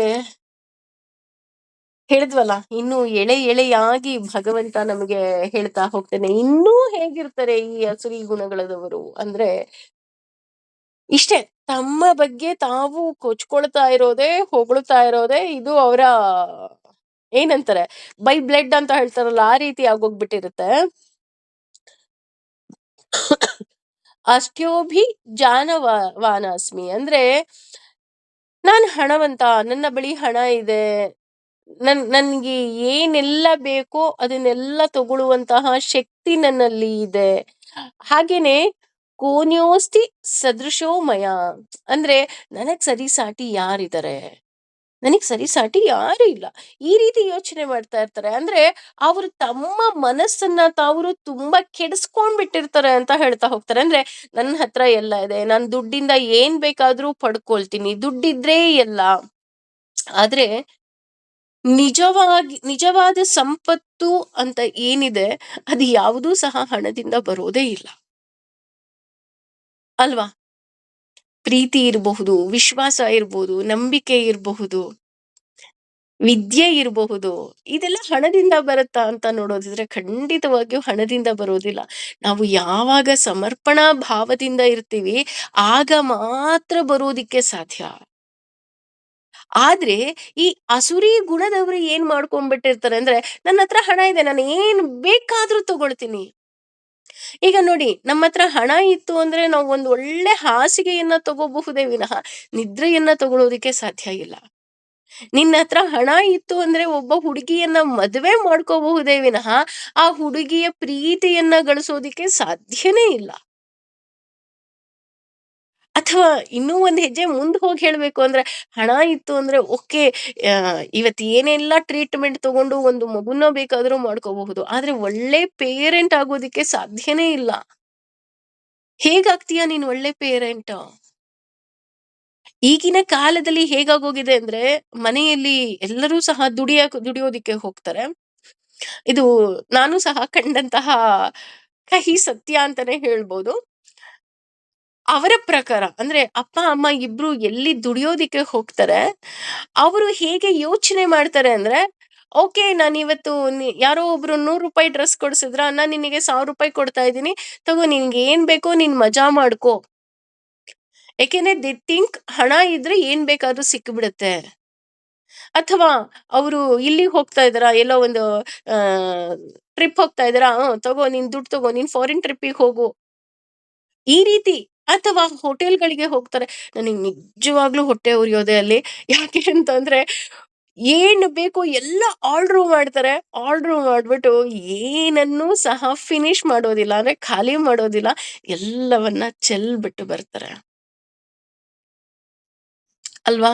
ಹೇಳಿದ್ವಲ್ಲ, ಇನ್ನು ಎಳೆ ಎಳೆಯಾಗಿ ಭಗವಂತ ನಮಗೆ ಹೇಳ್ತಾ ಹೋಗ್ತಾನೆ. ಇನ್ನೂ ಹೇಗಿರ್ತಾರೆ ಈ ಅಸುರಿ ಗುಣಗಳದವರು ಅಂದ್ರೆ, ಇಷ್ಟೇ ತಮ್ಮ ಬಗ್ಗೆ ತಾವು ಕೊಚ್ಕೊಳ್ತಾ ಇರೋದೇ, ಹೊಗಳ್ತಾ ಇರೋದೇ, ಇದು ಅವರ ಏನಂತಾರೆ ಬೈ ಬ್ಲಡ್ ಅಂತ ಹೇಳ್ತಾರಲ್ಲ, ಆ ರೀತಿ ಆಗೋಗ್ಬಿಟ್ಟಿರುತ್ತೆ. ಅಷ್ಟ್ಯೋಭಿ ಜಾನವಾನಸ್ಮಿ ಅಂದ್ರೆ, ನಾನು ಹಣವಂತ, ನನ್ನ ಬಳಿ ಹಣ ಇದೆ, ನನ್ಗೆ ಏನೆಲ್ಲ ಬೇಕೋ ಅದನ್ನೆಲ್ಲ ತಗೊಳ್ಳುವಂತಹ ಶಕ್ತಿ ನನ್ನಲ್ಲಿ ಇದೆ. ಹಾಗೇನೆ ಕೋನ್ಯೋಸ್ತಿ ಸದೃಶೋ ಮಯ ಅಂದ್ರೆ, ನನಗ್ ಸರಿಸಾಟಿ ಯಾರಿದ್ದಾರೆ, ನನಗ್ ಸರಿಸಾಟಿ ಯಾರು ಇಲ್ಲ, ಈ ರೀತಿ ಯೋಚನೆ ಮಾಡ್ತಾ ಇರ್ತಾರೆ. ಅಂದ್ರೆ ಅವರು ತಮ್ಮ ಮನಸ್ಸನ್ನ ತಾವರು ತುಂಬಾ ಕೆಡಿಸ್ಕೊಂಡ್ಬಿಟ್ಟಿರ್ತಾರೆ ಅಂತ ಹೇಳ್ತಾ ಹೋಗ್ತಾರೆ. ಅಂದ್ರೆ ನನ್ನ ಹತ್ರ ಎಲ್ಲ ಇದೆ, ನಾನು ದುಡ್ಡಿಂದ ಏನ್ ಬೇಕಾದ್ರೂ ಪಡ್ಕೊಳ್ತೀನಿ, ದುಡ್ಡಿದ್ರೆ ಎಲ್ಲ. ಆದ್ರೆ ನಿಜವಾದ ಸಂಪತ್ತು ಅಂತ ಏನಿದೆ, ಅದು ಯಾವುದೂ ಸಹ ಹಣದಿಂದ ಬರೋದೇ ಇಲ್ಲ ಅಲ್ವಾ? ಪ್ರೀತಿ ಇರಬಹುದು, ವಿಶ್ವಾಸ ಇರಬಹುದು, ನಂಬಿಕೆ ಇರಬಹುದು, ವಿದ್ಯೆ ಇರಬಹುದು, ಇದೆಲ್ಲ ಹಣದಿಂದ ಬರುತ್ತಾ ಅಂತ ನೋಡೋದಿದ್ರೆ ಖಂಡಿತವಾಗಿಯೂ ಹಣದಿಂದ ಬರೋದಿಲ್ಲ. ನಾವು ಯಾವಾಗ ಸಮರ್ಪಣಾ ಭಾವದಿಂದ ಇರ್ತೀವಿ, ಆಗ ಮಾತ್ರ ಬರೋದಿಕ್ಕೆ ಸಾಧ್ಯ. ಆದ್ರೆ ಈ ಅಸುರಿ ಗುಣದವರು ಏನ್ ಮಾಡ್ಕೊಂಡ್ಬಿಟ್ಟಿರ್ತಾರೆ ಅಂದ್ರೆ, ನನ್ನ ಹತ್ರ ಹಣ ಇದೆ, ನಾನು ಏನ್ ಬೇಕಾದ್ರೂ ತಗೊಳ್ತೀನಿ. ಈಗ ನೋಡಿ, ನಮ್ಮ ಹತ್ರ ಹಣ ಇತ್ತು ಅಂದ್ರೆ ನಾವು ಒಂದು ಒಳ್ಳೆ ಹಾಸಿಗೆಯನ್ನ ತಗೋಬಹುದೇ ವಿನಃ ನಿದ್ರೆಯನ್ನ ತಗೊಳ್ಳೋದಿಕ್ಕೆ ಸಾಧ್ಯ ಇಲ್ಲ. ನಿನ್ನ ಹತ್ರ ಹಣ ಇತ್ತು ಅಂದ್ರೆ ಒಬ್ಬ ಹುಡುಗಿಯನ್ನ ಮದುವೆ ಮಾಡ್ಕೋಬಹುದೇ ವಿನಃ ಆ ಹುಡುಗಿಯ ಪ್ರೀತಿಯನ್ನ ಗಳಿಸೋದಿಕ್ಕೆ ಸಾಧ್ಯನೇ ಇಲ್ಲ. ಅಥವಾ ಇನ್ನೂ ಒಂದ್ ಹೆಜ್ಜೆ ಮುಂದ್ ಹೋಗಿ ಹೇಳ್ಬೇಕು ಅಂದ್ರೆ, ಹಣ ಇತ್ತು ಅಂದ್ರೆ ಓಕೆ, ಇವತ್ತು ಏನೆಲ್ಲ ಟ್ರೀಟ್ಮೆಂಟ್ ತಗೊಂಡು ಒಂದು ಮಗುನ ಬೇಕಾದ್ರೂ ಮಾಡ್ಕೋಬಹುದು. ಆದ್ರೆ ಒಳ್ಳೆ ಪೇರೆಂಟ್ ಆಗೋದಿಕ್ಕೆ ಸಾಧ್ಯನೇ ಇಲ್ಲ. ಹೇಗಾಗ್ತೀಯ ನೀನ್ ಒಳ್ಳೆ ಪೇರೆಂಟ್? ಈಗಿನ ಕಾಲದಲ್ಲಿ ಹೇಗಾಗೋಗಿದೆ ಅಂದ್ರೆ, ಮನೆಯಲ್ಲಿ ಎಲ್ಲರೂ ಸಹ ದುಡಿಯೋದಿಕ್ಕೆ ಹೋಗ್ತಾರೆ. ಇದು ನಾನು ಸಹ ಕಂಡಂತಹ ಕಹಿ ಸತ್ಯ ಅಂತಾನೆ ಹೇಳ್ಬೋದು. ಅವರ ಪ್ರಕಾರ ಅಂದ್ರೆ ಅಪ್ಪ ಅಮ್ಮ ಇಬ್ರು ಎಲ್ಲಿ ದುಡಿಯೋದಿಕ್ಕೆ ಹೋಗ್ತಾರೆ, ಅವರು ಹೇಗೆ ಯೋಚನೆ ಮಾಡ್ತಾರೆ ಅಂದ್ರೆ, ಓಕೆ, ನಾನಿವತ್ತು ಯಾರೋ ಒಬ್ರು ₹100 ಡ್ರೆಸ್ ಕೊಡ್ಸಿದ್ರ, ನಾನ್ ನಿನಗೆ ₹1000 ಕೊಡ್ತಾ ಇದ್ದೀನಿ, ತಗೋ ನಿನ್ಗೆ ಏನ್ ಬೇಕೋ ನೀನ್ ಮಜಾ ಮಾಡ್ಕೋ. ಯಾಕೆಂದ್ರೆ ದಿ ಥಿಂಕ್ ಹಣ ಇದ್ರೆ ಏನ್ ಬೇಕಾದ್ರೂ ಸಿಕ್ಬಿಡುತ್ತೆ. ಅಥವಾ ಅವರು ಇಲ್ಲಿಗೆ ಹೋಗ್ತಾ ಇದಾರ, ಎಲ್ಲೋ ಒಂದು ಆ ಟ್ರಿಪ್ ಹೋಗ್ತಾ ಇದಾರ, ತಗೋ ನೀನ್ ದುಡ್ಡು ತಗೋ, ನೀನ್ ಫಾರಿನ್ ಟ್ರಿಪ್ಪಿಗೆ ಹೋಗು, ಈ ರೀತಿ. ಅಥವಾ ಹೋಟೆಲ್ಗಳಿಗೆ ಹೋಗ್ತಾರೆ. ನನಗೆ ನಿಜವಾಗ್ಲೂ ಹೊಟ್ಟೆ ಉರಿಯೋದೆ ಅಲ್ಲಿ. ಯಾಕೆ ಅಂತಂದ್ರೆ ಏನು ಬೇಕೋ ಎಲ್ಲ ಆರ್ಡರ್ ಮಾಡ್ತಾರೆ. ಆರ್ಡರ್ ಮಾಡ್ಬಿಟ್ಟು ಏನನ್ನೂ ಸಹ ಫಿನಿಶ್ ಮಾಡೋದಿಲ್ಲ, ಅಂದ್ರೆ ಖಾಲಿ ಮಾಡೋದಿಲ್ಲ, ಎಲ್ಲವನ್ನ ಚೆಲ್ಬಿಟ್ಟು ಬರ್ತಾರೆ ಅಲ್ವಾ?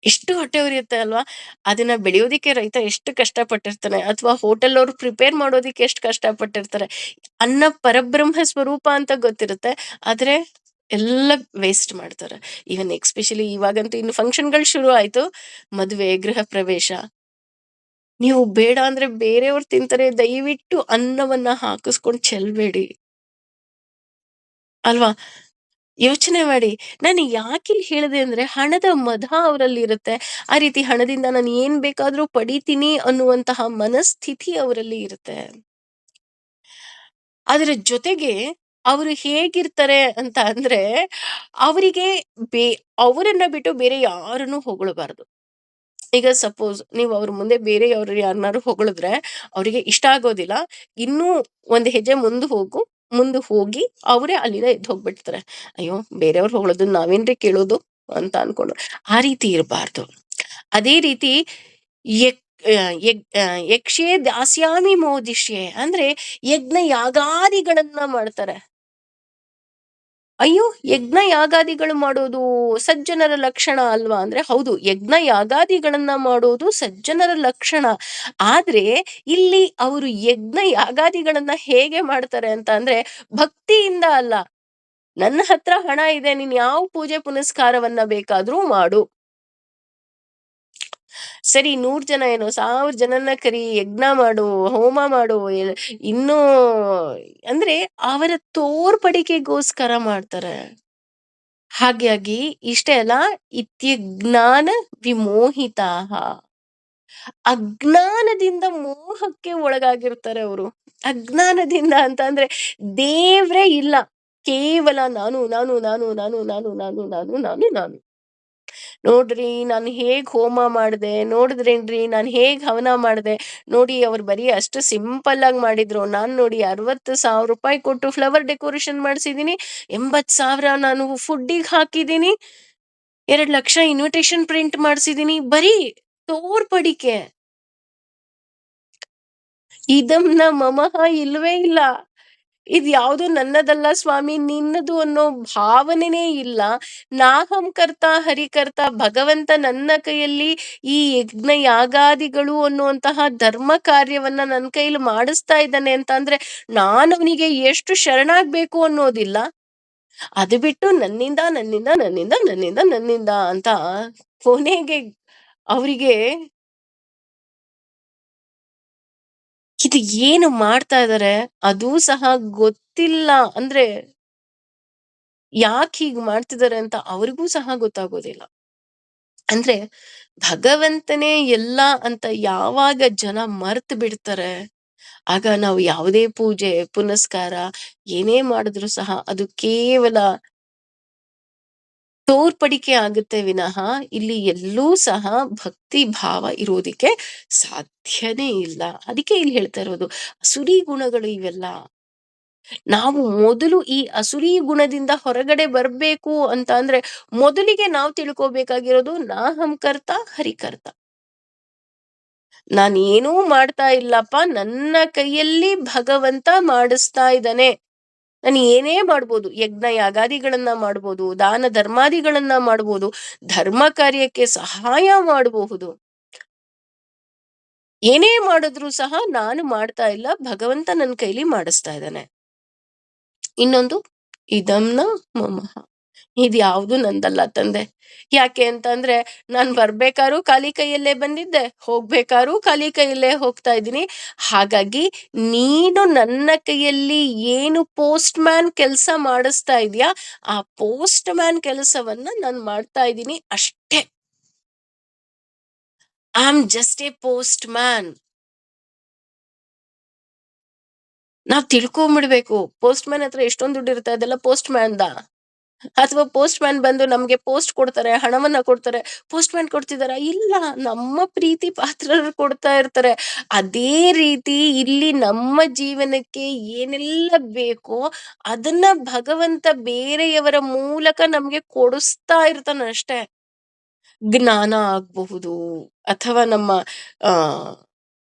ಎಷ್ಟು ಹೊಟ್ಟೆ ಉರಿಯುತ್ತೆ ಅಲ್ವಾ? ಅದನ್ನ ಬೆಳೆಯೋದಿಕ್ಕೆ ರೈತ ಎಷ್ಟು ಕಷ್ಟಪಟ್ಟಿರ್ತಾನೆ, ಅಥವಾ ಹೋಟೆಲ್ ಅವ್ರು ಪ್ರಿಪೇರ್ ಮಾಡೋದಿಕ್ಕೆ ಎಷ್ಟು ಕಷ್ಟಪಟ್ಟಿರ್ತಾರೆ. ಅನ್ನ ಪರಬ್ರಹ್ಮ ಸ್ವರೂಪ ಅಂತ ಗೊತ್ತಿರುತ್ತೆ. ಆದ್ರೆ ಎಲ್ಲ ವೇಸ್ಟ್ ಮಾಡ್ತಾರೆ. ಈವನ್ ಎಸ್ಪೆಷಲಿ ಇವಾಗಂತೂ ಇನ್ನು ಫಂಕ್ಷನ್‌ಗಳು ಶುರು ಆಯ್ತು. ಮದುವೆ, ಗೃಹ ಪ್ರವೇಶ. ನೀವು ಬೇಡ ಅಂದ್ರೆ ಬೇರೆಯವ್ರು ತಿಂತಾರೆ, ದಯವಿಟ್ಟು ಅನ್ನವನ್ನ ಹಾಕಿಸ್ಕೊಂಡು ಚೆಲ್ಬೇಡಿ. ಅಲ್ವಾ? ಯೋಚನೆ ಮಾಡಿ. ನಾನು ಯಾಕಿಲ್ಲಿ ಹೇಳಿದೆ ಅಂದ್ರೆ ಹಣದ ಮದ ಅವರಲ್ಲಿರುತ್ತೆ. ಆ ರೀತಿ ಹಣದಿಂದ ನಾನು ಏನ್ ಬೇಕಾದ್ರೂ ಪಡಿತೀನಿ ಅನ್ನುವಂತಹ ಮನಸ್ಥಿತಿ ಅವರಲ್ಲಿ ಇರುತ್ತೆ. ಅದರ ಜೊತೆಗೆ ಅವರು ಹೇಗಿರ್ತಾರೆ ಅಂತ ಅಂದ್ರೆ, ಅವರಿಗೆ ಬೇ ಅವರನ್ನ ಬಿಟ್ಟು ಬೇರೆ ಯಾರನ್ನೂ ಹೊಗಳಬಾರದು. ಈಗ ಸಪೋಸ್ ನೀವು ಅವ್ರ ಮುಂದೆ ಬೇರೆಯವ್ರು ಯಾರನ್ನಾರು ಹೊಗಳಿದ್ರೆ, ಅವರಿಗೆ ಇಷ್ಟ ಆಗೋದಿಲ್ಲ. ಇನ್ನೂ ಒಂದು ಹೆಜ್ಜೆ ಮುಂದೆ ಹೋಗಿ ಅವರೇ ಅಲ್ಲಿಂದ ಎದ್ದು ಹೋಗ್ಬಿಡ್ತಾರೆ. ಅಯ್ಯೋ! ಬೇರೆಯವ್ರು ಹೊಗಳೋದನ್ನ ನಾವೇನ್ರಿ ಕೇಳೋದು ಅಂತ ಅನ್ಕೊಂಡು. ಆ ರೀತಿ ಇರಬಾರ್ದು. ಅದೇ ರೀತಿ ಯಕ್ ಯಕ್ಷೇ ದಾಸ್ಯಾಮಿ ಮೋದಿಷ್ಯೆ ಅಂದ್ರೆ ಯಜ್ಞ ಯಾಗಾದಿಗಳನ್ನ ಮಾಡ್ತಾರೆ. ಅಯ್ಯೋ! ಯಜ್ಞ ಯಾಗಾದಿಗಳು ಮಾಡೋದು ಸಜ್ಜನರ ಲಕ್ಷಣ ಅಲ್ವಾ? ಅಂದ್ರೆ ಹೌದು, ಯಜ್ಞ ಯಾಗಾದಿಗಳನ್ನ ಮಾಡೋದು ಸಜ್ಜನರ ಲಕ್ಷಣ. ಆದ್ರೆ ಇಲ್ಲಿ ಅವರು ಯಜ್ಞ ಯಾಗಾದಿಗಳನ್ನ ಹೇಗೆ ಮಾಡ್ತಾರೆ ಅಂತ ಅಂದ್ರೆ ಭಕ್ತಿಯಿಂದ ಅಲ್ಲ. ನನ್ನ ಹತ್ರ ಹಣ ಇದೆ, ನೀನ್ ಯಾವ ಪೂಜೆ ಪುನಸ್ಕಾರವನ್ನ ಬೇಕಾದ್ರೂ ಮಾಡು. ಸರಿ 100 ಜನ ಏನೋ 1000 ಜನನ್ನ ಕರಿ, ಯಜ್ಞ ಮಾಡು, ಹೋಮ ಮಾಡು, ಇನ್ನೂ ಅಂದ್ರೆ ಅವರ ತೋರ್ಪಡಿಕೆಗೋಸ್ಕರ ಮಾಡ್ತಾರೆ. ಹಾಗಾಗಿ ಇಷ್ಟೇ ಅಲ್ಲ, ಇತ್ಯಜ್ಞಾನ ವಿಮೋಹಿತಾಃ. ಅಜ್ಞಾನದಿಂದ ಮೋಹಕ್ಕೆ ಒಳಗಾಗಿರ್ತಾರೆ ಅವರು. ಅಜ್ಞಾನದಿಂದ ಅಂತ ಅಂದ್ರೆ ದೇವ್ರೇ ಇಲ್ಲ. ಕೇವಲ ನಾನು, ನಾನು, ನಾನು, ನಾನು, ನಾನು, ನಾನು, ನಾನು, ನಾನು, ನಾನು. ನೋಡ್ರಿ ನಾನು ಹೇಗ್ ಹೋಮ ಮಾಡ್ದೆ, ನೋಡಿದ್ರೇನ್ರಿ ನಾನು ಹೇಗ್ ಹವನ ಮಾಡ್ದೆ, ನೋಡಿ ಅವ್ರು ಬರೀ ಅಷ್ಟು ಸಿಂಪಲ್ ಆಗಿ ಮಾಡಿದ್ರು. ನಾನ್ ನೋಡಿ 60,000 ಕೊಟ್ಟು ಫ್ಲವರ್ ಡೆಕೋರೇಷನ್ ಮಾಡ್ಸಿದೀನಿ. 80,000 ನಾನು ಫುಡ್ಡಿಗ್ ಹಾಕಿದೀನಿ. 2,00,000 ಇನ್ವಿಟೇಷನ್ ಪ್ರಿಂಟ್ ಮಾಡ್ಸಿದೀನಿ. ಬರೀ ತೋರ್ಪಡಿಕೆ. ಇದಂ ನ ಮಮಃ ಇಲ್ವೇ ಇಲ್ಲ. ಇದ್ ಯಾವ್ದು ನನ್ನದಲ್ಲ ಸ್ವಾಮಿ ನಿನ್ನದು ಅನ್ನೋ ಭಾವನೆನೇ ಇಲ್ಲ. ನಾಹಂ ಕರ್ತ ಹರಿಕರ್ತ, ಭಗವಂತ ನನ್ನ ಕೈಯಲ್ಲಿ ಈ ಯಜ್ಞ ಯಾಗಾದಿಗಳು ಅನ್ನುವಂತಹ ಧರ್ಮ ಕಾರ್ಯವನ್ನ ನನ್ನ ಕೈಲಿ ಮಾಡಿಸ್ತಾ ಇದ್ದಾನೆ ಅಂತ ಅಂದ್ರೆ ನಾನು ಅವನಿಗೆ ಎಷ್ಟು ಶರಣಾಗ್ಬೇಕು ಅನ್ನೋದಿಲ್ಲ. ಅದು ಬಿಟ್ಟು ನನ್ನಿಂದ ನನ್ನಿಂದ ನನ್ನಿಂದ ನನ್ನಿಂದ ನನ್ನಿಂದ ಅಂತ ಕೊನೆಗೆ ಅವರಿಗೆ ಇದು ಏನು ಮಾಡ್ತಾ ಇದಾರೆ ಅದೂ ಸಹ ಗೊತ್ತಿಲ್ಲ. ಅಂದ್ರೆ ಯಾಕೆ ಹೀಗ್ ಮಾಡ್ತಿದ್ದಾರೆ ಅಂತ ಅವ್ರಿಗೂ ಸಹ ಗೊತ್ತಾಗೋದಿಲ್ಲ. ಅಂದ್ರೆ ಭಗವಂತನೇ ಎಲ್ಲ ಅಂತ ಯಾವಾಗ ಜನ ಮರ್ತ್ ಬಿಡ್ತಾರೆ, ಆಗ ನಾವು ಯಾವುದೇ ಪೂಜೆ ಪುನಸ್ಕಾರ ಏನೇ ಮಾಡಿದ್ರು ಸಹ ಅದು ಕೇವಲ ತೋರ್ಪಡಿಕೆ ಆಗುತ್ತೆ ವಿನಃ ಇಲ್ಲಿ ಎಲ್ಲೂ ಸಹ ಭಕ್ತಿ ಭಾವ ಇರೋದಿಕ್ಕೆ ಸಾಧ್ಯನೇ ಇಲ್ಲ. ಅದಕ್ಕೆ ಇಲ್ಲಿ ಹೇಳ್ತಾ ಇರೋದು ಅಸುರಿ ಗುಣಗಳು ಇವೆಲ್ಲ. ನಾವು ಮೊದಲು ಈ ಅಸುರಿ ಗುಣದಿಂದ ಹೊರಗಡೆ ಬರ್ಬೇಕು ಅಂತ ಅಂದ್ರೆ ಮೊದಲಿಗೆ ನಾವು ತಿಳ್ಕೋಬೇಕಾಗಿರೋದು ನಾಹಂಕರ್ತ ಹರಿಕರ್ತ. ನಾನೇನೂ ಮಾಡ್ತಾ ಇಲ್ಲಪ್ಪ, ನನ್ನ ಕೈಯಲ್ಲಿ ಭಗವಂತ ಮಾಡಿಸ್ತಾ ಇದ್ದಾನೆ. ನಾನು ಏನೇ ಮಾಡ್ಬೋದು, ಯಜ್ಞ ಯಾಗಾದಿಗಳನ್ನ ಮಾಡ್ಬೋದು, ದಾನ ಧರ್ಮಾದಿಗಳನ್ನ ಮಾಡ್ಬೋದು, ಧರ್ಮ ಕಾರ್ಯಕ್ಕೆ ಸಹಾಯ ಮಾಡಬಹುದು. ಏನೇ ಮಾಡಿದ್ರು ಸಹ ನಾನು ಮಾಡ್ತಾ ಇಲ್ಲ, ಭಗವಂತ ನನ್ನ ಕೈಲಿ ಮಾಡಿಸ್ತಾ ಇದ್ದಾನೆ. ಇನ್ನೊಂದು ಇದಂ ನ ಮಮಃ. ಇದ್ಯಾವುದು ನಂದಲ್ಲ ತಂದೆ. ಯಾಕೆ ಅಂತಂದ್ರೆ ನಾನ್ ಬರ್ಬೇಕಾದ್ರೂ ಖಾಲಿ ಕೈಯಲ್ಲೇ ಬಂದಿದ್ದೆ, ಹೋಗ್ಬೇಕಾದ್ರೂ ಖಾಲಿ ಕೈಯಲ್ಲೇ ಹೋಗ್ತಾ ಇದ್ದೀನಿ. ಹಾಗಾಗಿ ನೀನು ನನ್ನ ಕೈಯಲ್ಲಿ ಏನು ಪೋಸ್ಟ್ ಮ್ಯಾನ್ ಕೆಲಸ ಮಾಡಿಸ್ತಾ ಇದೀಯಾ, ಆ ಪೋಸ್ಟ್ ಮ್ಯಾನ್ ಕೆಲಸವನ್ನ ನಾನ್ ಮಾಡ್ತಾ ಇದ್ದೀನಿ ಅಷ್ಟೇ. I am just A post man. ನಾವ್ ತಿಳ್ಕೊಂಬಿಡ್ಬೇಕು ಪೋಸ್ಟ್ ಮ್ಯಾನ್ ಹತ್ರ ಎಷ್ಟೊಂದು ದುಡ್ಡಿರುತ್ತೆ ಅದೆಲ್ಲ ಪೋಸ್ಟ್ ಮ್ಯಾನ್‌ದ. ಅಥವಾ ಪೋಸ್ಟ್ ಮ್ಯಾನ್ ಬಂದು ನಮ್ಗೆ ಪೋಸ್ಟ್ ಕೊಡ್ತಾರೆ, ಹಣವನ್ನ ಕೊಡ್ತಾರೆ. ಪೋಸ್ಟ್ ಮ್ಯಾನ್ ಕೊಡ್ತಿದಾರಾ? ಇಲ್ಲ. ನಮ್ಮ ಪ್ರೀತಿ ಪಾತ್ರರು ಕೊಡ್ತಾ ಇರ್ತಾರೆ. ಅದೇ ರೀತಿ ಇಲ್ಲಿ ನಮ್ಮ ಜೀವನಕ್ಕೆ ಏನೆಲ್ಲ ಬೇಕೋ ಅದನ್ನ ಭಗವಂತ ಬೇರೆಯವರ ಮೂಲಕ ನಮ್ಗೆ ಕೊಡಿಸ್ತಾ ಇರ್ತಾನಷ್ಟೇ. ಜ್ಞಾನ ಆಗಬಹುದು ಅಥವಾ ನಮ್ಮ ಆ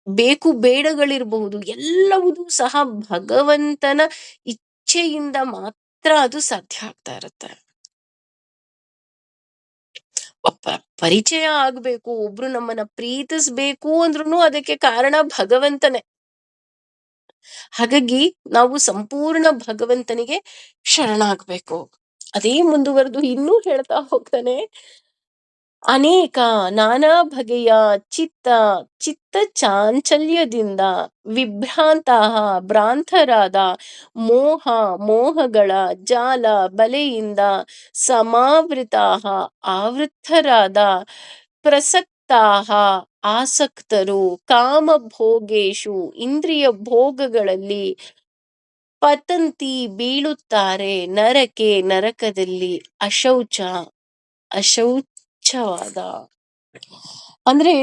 ಬೇಕು ಬೇಡಗಳಿರಬಹುದು. ಎಲ್ಲವುದೂ ಸಹ ಭಗವಂತನ ಇಚ್ಛೆಯಿಂದ ಮಾತ್ರ ಅದು ಸಾಧ್ಯ ಆಗ್ತಾ ಇರುತ್ತೆ. ಪರಿಚಯ ಆಗ್ಬೇಕು, ಒಬ್ರು ನಮ್ಮನ್ನ ಪ್ರೀತಿಸ್ಬೇಕು ಅಂದ್ರೂನು ಅದಕ್ಕೆ ಕಾರಣ ಭಗವಂತನೇ. ಹಾಗಾಗಿ ನಾವು ಸಂಪೂರ್ಣ ಭಗವಂತನಿಗೆ ಶರಣಾಗ್ಬೇಕು. ಅದೇ ಮುಂದುವರೆದು ಇನ್ನೂ ಹೇಳ್ತಾ ಹೋಗ್ತಾನೆ. ಅನೇಕ ನಾನಾ ಬಗೆಯ ಚಿತ್ತ ಚಿತ್ತ ಚಾಂಚಲ್ಯದಿಂದ ವಿಭ್ರಾಂತಹ ಭ್ರಾಂತರಾದ ಮೋಹ ಮೋಹಗಳ ಜಾಲ ಬಲೆಯಿಂದ ಸಮಾವೃತಾಹ ಆವೃತ್ತರಾದ ಪ್ರಸಕ್ತಾಹ ಆಸಕ್ತರು ಕಾಮಭೋಗೇಶು ಇಂದ್ರಿಯ ಭೋಗಗಳಲ್ಲಿ ಪತಂತಿ ಬೀಳುತ್ತಾರೆ ನರಕೆ ನರಕದಲ್ಲಿ ಅಶೌಚ ಅಶೌಚವಾದ ಅಂದ್ರೆ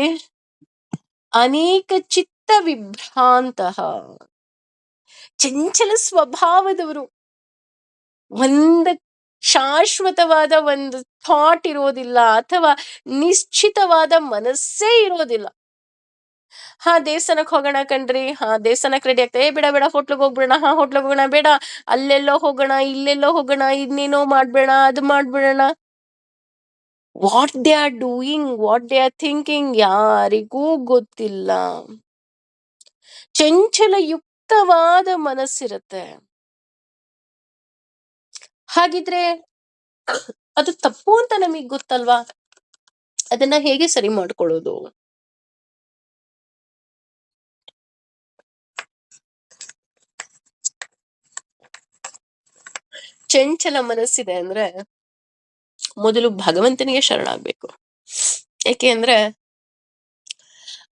ಅನೇಕ ಚಿತ್ತ ವಿಭ್ರಾಂತಹ ಚಂಚಲ ಸ್ವಭಾವದವರು, ಒಂದ ಶಾಶ್ವತವಾದ ಒಂದು ಥಾಟ್ ಇರೋದಿಲ್ಲ ಅಥವಾ ನಿಶ್ಚಿತವಾದ ಮನಸ್ಸೇ ಇರೋದಿಲ್ಲ. ಹಾ ದೇವಸ್ಥಾನಕ್ ಹೋಗೋಣ ಕಣ್ರಿ, ಹಾ ದೇವಸ್ಥಾನಕ್ ರೆಡಿ ಆಗ್ತದೆ, ಬೇಡ ಬೇಡ ಹೋಟ್ಲಿಗೆ ಹೋಗ್ಬಿಡೋಣ, ಹಾ ಹೋಟ್ಲಿಗೆ ಹೋಗೋಣ, ಬೇಡ ಅಲ್ಲೆಲ್ಲೋ ಹೋಗೋಣ ಇಲ್ಲೆಲ್ಲೋ ಹೋಗೋಣ, ಇನ್ನೇನೋ ಮಾಡ್ಬೇಡ ಅದು ಮಾಡ್ಬಿಡೋಣ. What they are doing, what they are thinking ಯಾರಿಗೂ ಗೊತ್ತಿಲ್ಲ. ಚಂಚಲ ಯುಕ್ತವಾದ ಮನಸ್ಸಿರುತ್ತೆ. ಹಾಗಿದ್ರೆ ಅದು ತಪ್ಪು ಅಂತ ನಮಗ್ ಗೊತ್ತಲ್ವಾ? ಅದನ್ನ ಹೇಗೆ ಸರಿ ಮಾಡ್ಕೊಳ್ಳೋದು? ಚಂಚಲ ಮನಸ್ಸಿದೆ ಅಂದ್ರೆ ಮೊದಲು ಭಗವಂತನಿಗೆ ಶರಣಾಗ್ಬೇಕು. ಯಾಕೆ ಅಂದ್ರೆ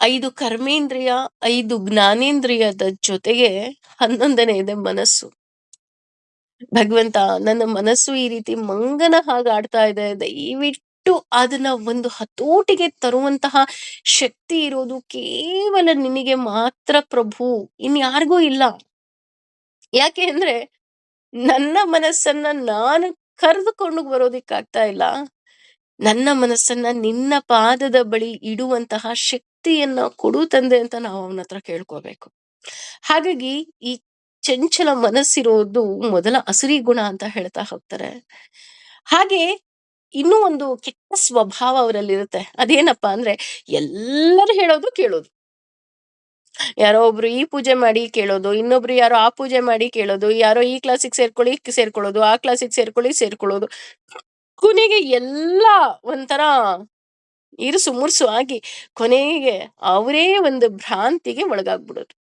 5 ಕರ್ಮೇಂದ್ರಿಯ 5 ಜ್ಞಾನೇಂದ್ರಿಯದ ಜೊತೆಗೆ 11ನೇ ಇದೆ ಮನಸ್ಸು. ಭಗವಂತ, ನನ್ನ ಮನಸ್ಸು ಈ ರೀತಿ ಮಂಗನ ಹಾಗಾಡ್ತಾ ಇದೆ, ದಯವಿಟ್ಟು ಅದನ್ನ ಒಂದು ಹತೋಟಿಗೆ ತರುವಂತಹ ಶಕ್ತಿ ಇರೋದು ಕೇವಲ ನಿನಗೆ ಮಾತ್ರ ಪ್ರಭು, ಇನ್ಯಾರಿಗೂ ಇಲ್ಲ. ಯಾಕೆ ಅಂದ್ರೆ ನನ್ನ ಮನಸ್ಸನ್ನ ನಾನು ಕರೆದುಕೊಂಡು ಬರೋದಿಕ್ಕಾಗ್ತಾ ಇಲ್ಲ. ನನ್ನ ಮನಸ್ಸನ್ನ ನಿನ್ನ ಪಾದದ ಬಳಿ ಇಡುವಂತಹ ಶಕ್ತಿಯನ್ನ ಕೊಡು ತಂದೆ ಅಂತ ನಾವು ಅವನ ಹತ್ರ ಕೇಳ್ಕೋಬೇಕು. ಹಾಗಾಗಿ ಈ ಚಂಚಲ ಮನಸ್ಸಿರೋದು ಮೊದಲ ಅಸುರಿ ಗುಣ ಅಂತ ಹೇಳ್ತಾ ಹೋಗ್ತಾರೆ. ಹಾಗೆ ಇನ್ನೂ ಒಂದು ಕೆಟ್ಟ ಸ್ವಭಾವ ಅವರಲ್ಲಿರುತ್ತೆ. ಅದೇನಪ್ಪಾ ಅಂದ್ರೆ ಎಲ್ಲರೂ ಹೇಳೋದು ಕೇಳೋದು. ಯಾರೋ ಒಬ್ರು ಈ ಪೂಜೆ ಮಾಡಿ ಕೇಳೋದು, ಇನ್ನೊಬ್ರು ಯಾರೋ ಆ ಪೂಜೆ ಮಾಡಿ ಕೇಳೋದು, ಯಾರೋ ಈ ಕ್ಲಾಸಿಗೆ ಸೇರ್ಕೊಳ್ಳಿ ಸೇರ್ಕೊಳ್ಳೋದು, ಆ ಕ್ಲಾಸಿಗೆ ಸೇರ್ಕೊಳ್ಳಿ ಸೇರ್ಕೊಳ್ಳೋದು. ಕೊನೆಗೆ ಎಲ್ಲ ಒಂಥರ ಇರುಸು ಮುರುಸು ಆಗಿ ಕೊನೆಗೆ ಅವರೇ ಒಂದು ಭ್ರಾಂತಿಗೆ ಒಳಗಾಗ್ಬಿಡೋದು.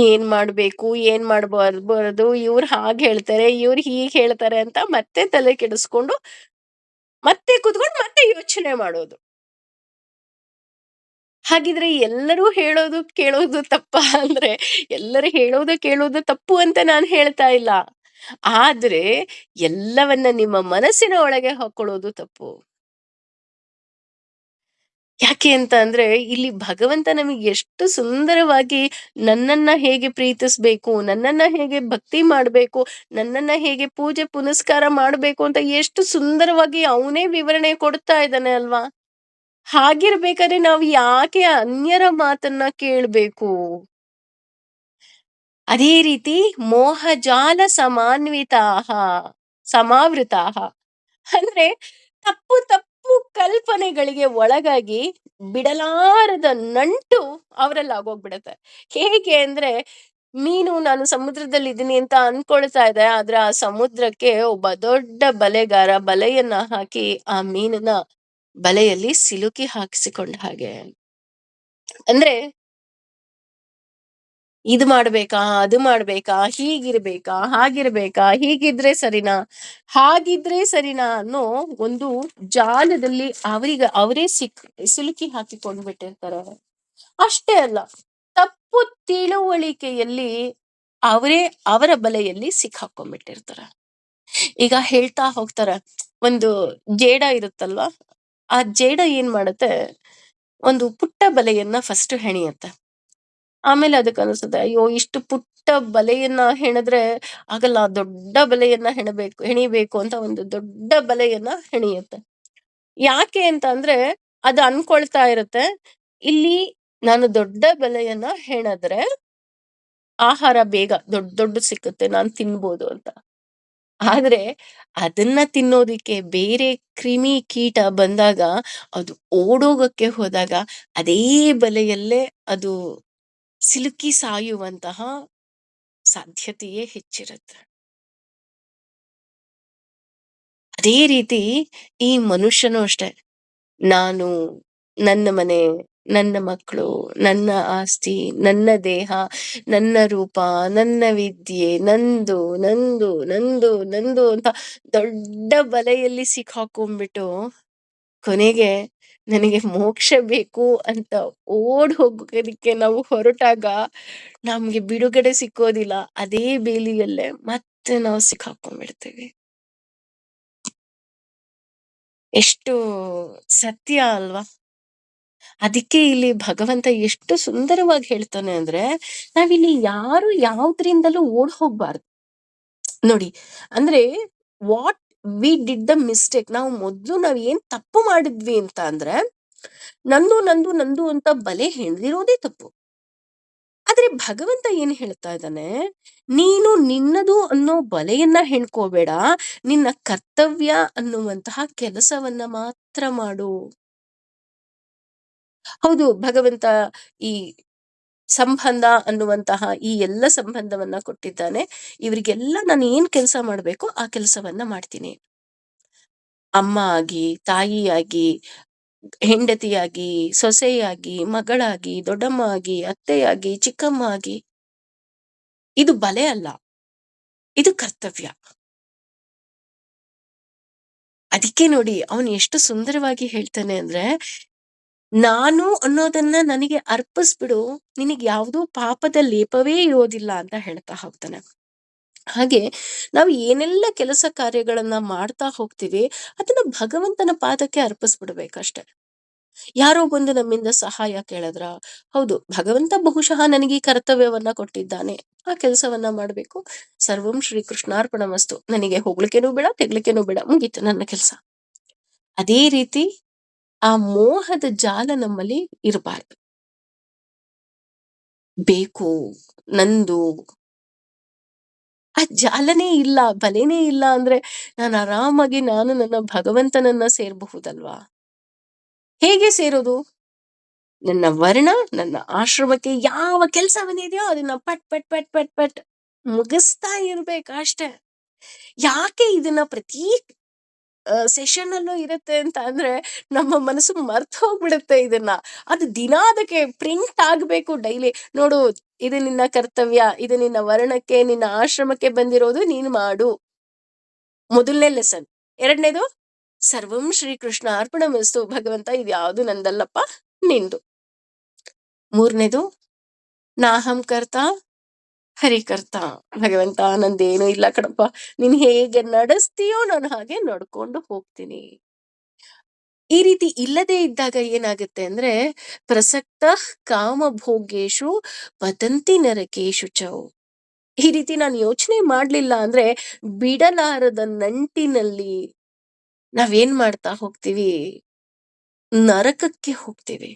ಏನ್ ಮಾಡ್ಬೇಕು ಏನ್ ಮಾಡ್ಬಾರ್ದು, ಇವ್ರು ಹಾಗೆ ಹೇಳ್ತಾರೆ ಇವ್ರು ಹೀಗೆ ಹೇಳ್ತಾರೆ ಅಂತ ಮತ್ತೆ ತಲೆ ಕೆಡಿಸ್ಕೊಂಡು ಮತ್ತೆ ಕುತ್ಕೊಂಡು ಮತ್ತೆ ಯೋಚನೆ ಮಾಡೋದು. ಹಾಗಿದ್ರೆ ಎಲ್ಲರೂ ಹೇಳೋದು ಕೇಳೋದು ತಪ್ಪಾ ಅಂದ್ರೆ, ಎಲ್ಲರೂ ಹೇಳೋದು ಕೇಳೋದು ತಪ್ಪು ಅಂತ ನಾನು ಹೇಳ್ತಾ ಇಲ್ಲ. ಆದ್ರೆ ಎಲ್ಲವನ್ನ ನಿಮ್ಮ ಮನಸ್ಸಿನ ಒಳಗೆ ಹಾಕೊಳ್ಳೋದು ತಪ್ಪು. ಯಾಕೆ ಅಂತ ಅಂದ್ರೆ ಇಲ್ಲಿ ಭಗವಂತ ನಮಗೆ ಎಷ್ಟು ಸುಂದರವಾಗಿ ನನ್ನನ್ನ ಹೇಗೆ ಪ್ರೀತಿಸ್ಬೇಕು, ನನ್ನನ್ನ ಹೇಗೆ ಭಕ್ತಿ ಮಾಡ್ಬೇಕು, ನನ್ನನ್ನ ಹೇಗೆ ಪೂಜೆ ಪುನಸ್ಕಾರ ಮಾಡ್ಬೇಕು ಅಂತ ಎಷ್ಟು ಸುಂದರವಾಗಿ ಅವನೇ ವಿವರಣೆ ಕೊಡ್ತಾ ಇದ್ದಾನೆ ಅಲ್ವಾ? ಹಾಗಿರ್ಬೇಕಾದ್ರೆ ನಾವು ಯಾಕೆ ಅನ್ಯರ ಮಾತನ್ನ ಕೇಳ್ಬೇಕು? ಅದೇ ರೀತಿ ಮೋಹಜಾಲ ಸಮಾನ್ವಿತಾಹ ಸಮಾವೃತಾಹ ಅಂದ್ರೆ ತಪ್ಪು ತಪ್ಪು ಕಲ್ಪನೆಗಳಿಗೆ ಒಳಗಾಗಿ ಬಿಡಲಾರದ ನಂಟು ಅವರಲ್ಲಿ ಆಗೋಗ್ಬಿಡತ್ತೆ. ಹೇಗೆ ಅಂದ್ರೆ ಮೀನು ನಾನು ಸಮುದ್ರದಲ್ಲಿ ಇದೀನಿ ಅಂತ ಅನ್ಕೊಳ್ತಾ ಇದೆ, ಆದ್ರೆ ಆ ಸಮುದ್ರಕ್ಕೆ ಒಬ್ಬ ದೊಡ್ಡ ಬಲೆಗಾರ ಬಲೆಯನ್ನ ಹಾಕಿ ಆ ಮೀನನ್ನ ಬಲೆಯಲ್ಲಿ ಸಿಲುಕಿ ಹಾಕಿಸಿಕೊಂಡ ಹಾಗೆ. ಅಂದ್ರೆ ಇದು ಮಾಡ್ಬೇಕಾ ಅದು ಮಾಡ್ಬೇಕಾ ಹೀಗಿರ್ಬೇಕಾ ಹಾಗಿರ್ಬೇಕಾ ಹೀಗಿದ್ರೆ ಸರಿನಾ ಹಾಗಿದ್ರೆ ಸರಿನಾ ಅನ್ನೋ ಒಂದು ಜಾಲದಲ್ಲಿ ಅವರೇ ಸಿಲುಕಿ ಹಾಕಿಕೊಂಡು ಬಿಟ್ಟಿರ್ತಾರೆ. ಅಷ್ಟೇ ಅಲ್ಲ, ತಪ್ಪು ತಿಳುವಳಿಕೆಯಲ್ಲಿ ಅವರೇ ಅವರ ಬಲೆಯಲ್ಲಿ ಸಿಕ್ಕಾಕೊಂಡ್ಬಿಟ್ಟಿರ್ತಾರೆ. ಈಗ ಹೇಳ್ತಾ ಹೋಗ್ತಾರೆ, ಒಂದು ಜೇಡ ಇರುತ್ತಲ್ವಾ, ಆ ಜೇಡ ಏನ್ ಮಾಡುತ್ತೆ, ಒಂದು ಪುಟ್ಟ ಬಲೆಯನ್ನ ಫಸ್ಟ್ ಹೆಣೆಯುತ್ತೆ. ಆಮೇಲೆ ಅದಕ್ಕೆ ಅನಿಸುತ್ತೆ, ಅಯ್ಯೋ ಇಷ್ಟು ಪುಟ್ಟ ಬಲೆಯನ್ನ ಹೆಣೆದ್ರೆ ಆಗಲ್ಲ, ದೊಡ್ಡ ಬಲೆಯನ್ನ ಹೆಣಿಬೇಕು ಅಂತ ಒಂದು ದೊಡ್ಡ ಬಲೆಯನ್ನ ಹೆಣೆಯುತ್ತೆ. ಯಾಕೆ ಅಂತ ಅಂದ್ರೆ ಅದು ಅನ್ಕೊಳ್ತಾ ಇರುತ್ತೆ, ಇಲ್ಲಿ ನಾನು ದೊಡ್ಡ ಬಲೆಯನ್ನ ಹೆಣೆದ್ರೆ ಆಹಾರ ಬೇಗ ದೊಡ್ಡ ದೊಡ್ಡ ಸಿಕ್ಕುತ್ತೆ, ನಾನ್ ತಿನ್ಬೋದು ಅಂತ. ಆದ್ರೆ ಅದನ್ನ ತಿನ್ನೋದಿಕ್ಕೆ ಬೇರೆ ಕ್ರಿಮಿ ಕೀಟ ಬಂದಾಗ ಅದು ಓಡೋಗಕ್ಕೆ ಹೋದಾಗ ಅದೇ ಬಲೆಯಲ್ಲೇ ಅದು ಸಿಲುಕಿ ಸಾಯುವಂತಹ ಸಾಧ್ಯತೆಯೇ ಹೆಚ್ಚಿರುತ್ತೆ. ಅದೇ ರೀತಿ ಈ ಮನುಷ್ಯನೂ ಅಷ್ಟೆ. ನಾನು, ನನ್ನ ಮನೆ, ನನ್ನ ಮಕ್ಕಳು, ನನ್ನ ಆಸ್ತಿ, ನನ್ನ ದೇಹ, ನನ್ನ ರೂಪ, ನನ್ನ ವಿದ್ಯೆ, ನಂದು ನಂದು ನಂದು ನಂದು ಅಂತ ದೊಡ್ಡ ಬಲೆಯಲ್ಲಿ ಸಿಕ್ಕಾಕೊಂಡ್ಬಿಟ್ಟು ಕೊನೆಗೆ ನನಗೆ ಮೋಕ್ಷ ಬೇಕು ಅಂತ ಓಡ್ ಹೋಗೋದಕ್ಕೆ ನಾವು ಹೊರಟಾಗ ನಮ್ಗೆ ಬಿಡುಗಡೆ ಸಿಕ್ಕೋದಿಲ್ಲ. ಅದೇ ಬೇಲಿಯಲ್ಲೇ ಮತ್ತೆ ನಾವು ಸಿಕ್ಕಾಕೊಂಡ್ಬಿಡ್ತೇವೆ. ಎಷ್ಟು ಸತ್ಯ ಅಲ್ವಾ? ಅದಕ್ಕೆ ಇಲ್ಲಿ ಭಗವಂತ ಎಷ್ಟು ಸುಂದರವಾಗಿ ಹೇಳ್ತಾನೆ ಅಂದ್ರೆ, ನಾವಿಲ್ಲಿ ಯಾರು ಯಾವ್ದ್ರಿಂದಲೂ ಓಡ್ ಹೋಗ್ಬಾರ್ದು. ನೋಡಿ, ಅಂದ್ರೆ what we did the mistake, ನಾವು ಮೊದ್ಲು ನಾವ್ ಏನ್ ತಪ್ಪು ಮಾಡಿದ್ವಿ ಅಂತ ಅಂದ್ರೆ, ನಂದು ನಂದು ನಂದು ಅಂತ ಬಲೆ ಹೆಣ್ದಿರೋದೇ ತಪ್ಪು. ಆದ್ರೆ ಭಗವಂತ ಏನ್ ಹೇಳ್ತಾ ಇದ್ದಾನೆ, ನೀನು ನಿನ್ನದು ಅನ್ನೋ ಬಲೆಯನ್ನ ಹೆಣ್ಕೋಬೇಡ, ನಿನ್ನ ಕರ್ತವ್ಯ ಅನ್ನುವಂತಹ ಕೆಲಸವನ್ನ ಮಾತ್ರ ಮಾಡು. ಹೌದು, ಭಗವಂತ ಈ ಸಂಬಂಧ ಅನ್ನುವಂತಹ ಈ ಎಲ್ಲ ಸಂಬಂಧವನ್ನ ಕೊಟ್ಟಿದ್ದಾನೆ. ಇವರಿಗೆಲ್ಲ ನಾನು ಏನ್ ಕೆಲಸ ಮಾಡ್ಬೇಕು ಆ ಕೆಲಸವನ್ನ ಮಾಡ್ತೀನಿ. ಅಮ್ಮ ಆಗಿ, ತಾಯಿಯಾಗಿ, ಹೆಂಡತಿಯಾಗಿ, ಸೊಸೆಯಾಗಿ, ಮಗಳಾಗಿ, ದೊಡ್ಡಮ್ಮ ಆಗಿ, ಅತ್ತೆಯಾಗಿ, ಚಿಕ್ಕಮ್ಮ ಆಗಿ. ಇದು ಬಲೆ ಅಲ್ಲ, ಇದು ಕರ್ತವ್ಯ. ಅದಕ್ಕೆ ನೋಡಿ ಅವನು ಎಷ್ಟು ಸುಂದರವಾಗಿ ಹೇಳ್ತಾನೆ ಅಂದ್ರೆ, ನಾನು ಅನ್ನೋದನ್ನ ನನಗೆ ಅರ್ಪಿಸ್ಬಿಡು, ನಿನಗೆ ಯಾವುದೋ ಪಾಪದ ಲೇಪವೇ ಇರೋದಿಲ್ಲ ಅಂತ ಹೇಳ್ತಾ ಹೋಗ್ತಾನೆ. ಹಾಗೆ ನಾವು ಏನೆಲ್ಲ ಕೆಲಸ ಕಾರ್ಯಗಳನ್ನ ಮಾಡ್ತಾ ಹೋಗ್ತೀವಿ ಅದನ್ನ ಭಗವಂತನ ಪಾದಕ್ಕೆ ಅರ್ಪಿಸ್ಬಿಡ್ಬೇಕಷ್ಟೆ. ಯಾರೋ ಬಂದು ನಮ್ಮಿಂದ ಸಹಾಯ ಕೇಳಿದ್ರ, ಹೌದು ಭಗವಂತ ಬಹುಶಃ ನನಗೆ ಈ ಕರ್ತವ್ಯವನ್ನ ಕೊಟ್ಟಿದ್ದಾನೆ, ಆ ಕೆಲಸವನ್ನ ಮಾಡ್ಬೇಕು. ಸರ್ವಂ ಶ್ರೀ ಕೃಷ್ಣಾರ್ಪಣಮಸ್ತು, ನನಗೆ ಹೋಗ್ಲಿಕ್ಕೇನೂ ಬೇಡ ತೆಗ್ಲಿಕ್ಕೇನೂ ಬೇಡ, ಮುಗೀತು ನನ್ನ ಕೆಲಸ. ಅದೇ ರೀತಿ ಆ ಮೋಹದ ಜಾಲ ನಮ್ಮಲ್ಲಿ ಇರಬಾರ್ದು. ಬೇಕು, ನಂದು, ಆ ಜಾಲನೇ ಇಲ್ಲ, ಬಲೆನೇ ಇಲ್ಲ ಅಂದ್ರೆ ನಾನು ಆರಾಮಾಗಿ ನಾನು ನನ್ನ ಭಗವಂತನನ್ನ ಸೇರಬಹುದಲ್ವಾ? ಹೇಗೆ ಸೇರೋದು? ನನ್ನ ವರ್ಣ, ನನ್ನ ಆಶ್ರಮಕ್ಕೆ ಯಾವ ಕೆಲಸವನ್ನಿದೆಯೋ ಅದನ್ನ ಪಟ್ ಪಟ್ ಪಟ್ ಪಟ್ ಪಟ್ ಮುಗಿಸ್ತಾ ಇರ್ಬೇಕು ಅಷ್ಟೇ. ಯಾಕೆ ಇದನ್ನ ಪ್ರತಿ ಸೆಷನ್ ಅಲ್ಲೂ ಇರುತ್ತೆ ಅಂತ ಅಂದ್ರೆ, ನಮ್ಮ ಮನಸ್ಸು ಮರ್ತು ಹೋಗ್ಬಿಡುತ್ತೆ ಇದನ್ನ. ಅದು ದಿನ ಅದಕ್ಕೆ ಪ್ರಿಂಟ್ ಆಗ್ಬೇಕು ಡೈಲಿ. ನೋಡು, ಇದು ನಿನ್ನ ಕರ್ತವ್ಯ, ಇದು ನಿನ್ನ ವರ್ಣಕ್ಕೆ, ನಿನ್ನ ಆಶ್ರಮಕ್ಕೆ ಬಂದಿರೋದು, ನೀನು ಮಾಡು. ಮೊದಲನೇ ಲೆಸನ್. ಎರಡನೇದು, ಸರ್ವಂ ಶ್ರೀಕೃಷ್ಣ ಅರ್ಪಣಮಸ್ತು, ಭಗವಂತ ಇದ್ಯಾವುದು ನಂದಲ್ಲಪ್ಪ, ನಿಂದು. ಮೂರನೇದು, ನಾಹಂ ಕರ್ತ ಹರಿಕರ್ತ, ಭಗವಂತ ನಂದೇನು ಇಲ್ಲ ಕಣಪ್ಪ, ನೀನ್ ಹೇಗೆ ನಡೆಸ್ತೀಯೋ ನಾನು ಹಾಗೆ ನಡ್ಕೊಂಡು ಹೋಗ್ತೀನಿ. ಈ ರೀತಿ ಇಲ್ಲದೆ ಇದ್ದಾಗ ಏನಾಗುತ್ತೆ ಅಂದ್ರೆ, ಪ್ರಸಕ್ತ ಕಾಮಭೋಗೇಶು ಪತಂತಿ ನರಕೇಶು ಚೌ. ಈ ರೀತಿ ನಾನು ಯೋಚನೆ ಮಾಡ್ಲಿಲ್ಲ ಅಂದ್ರೆ ಬಿಡಲಾರದ ನಂಟಿನಲ್ಲಿ ನಾವೇನ್ ಮಾಡ್ತಾ ಹೋಗ್ತೀವಿ, ನರಕಕ್ಕೆ ಹೋಗ್ತೀವಿ.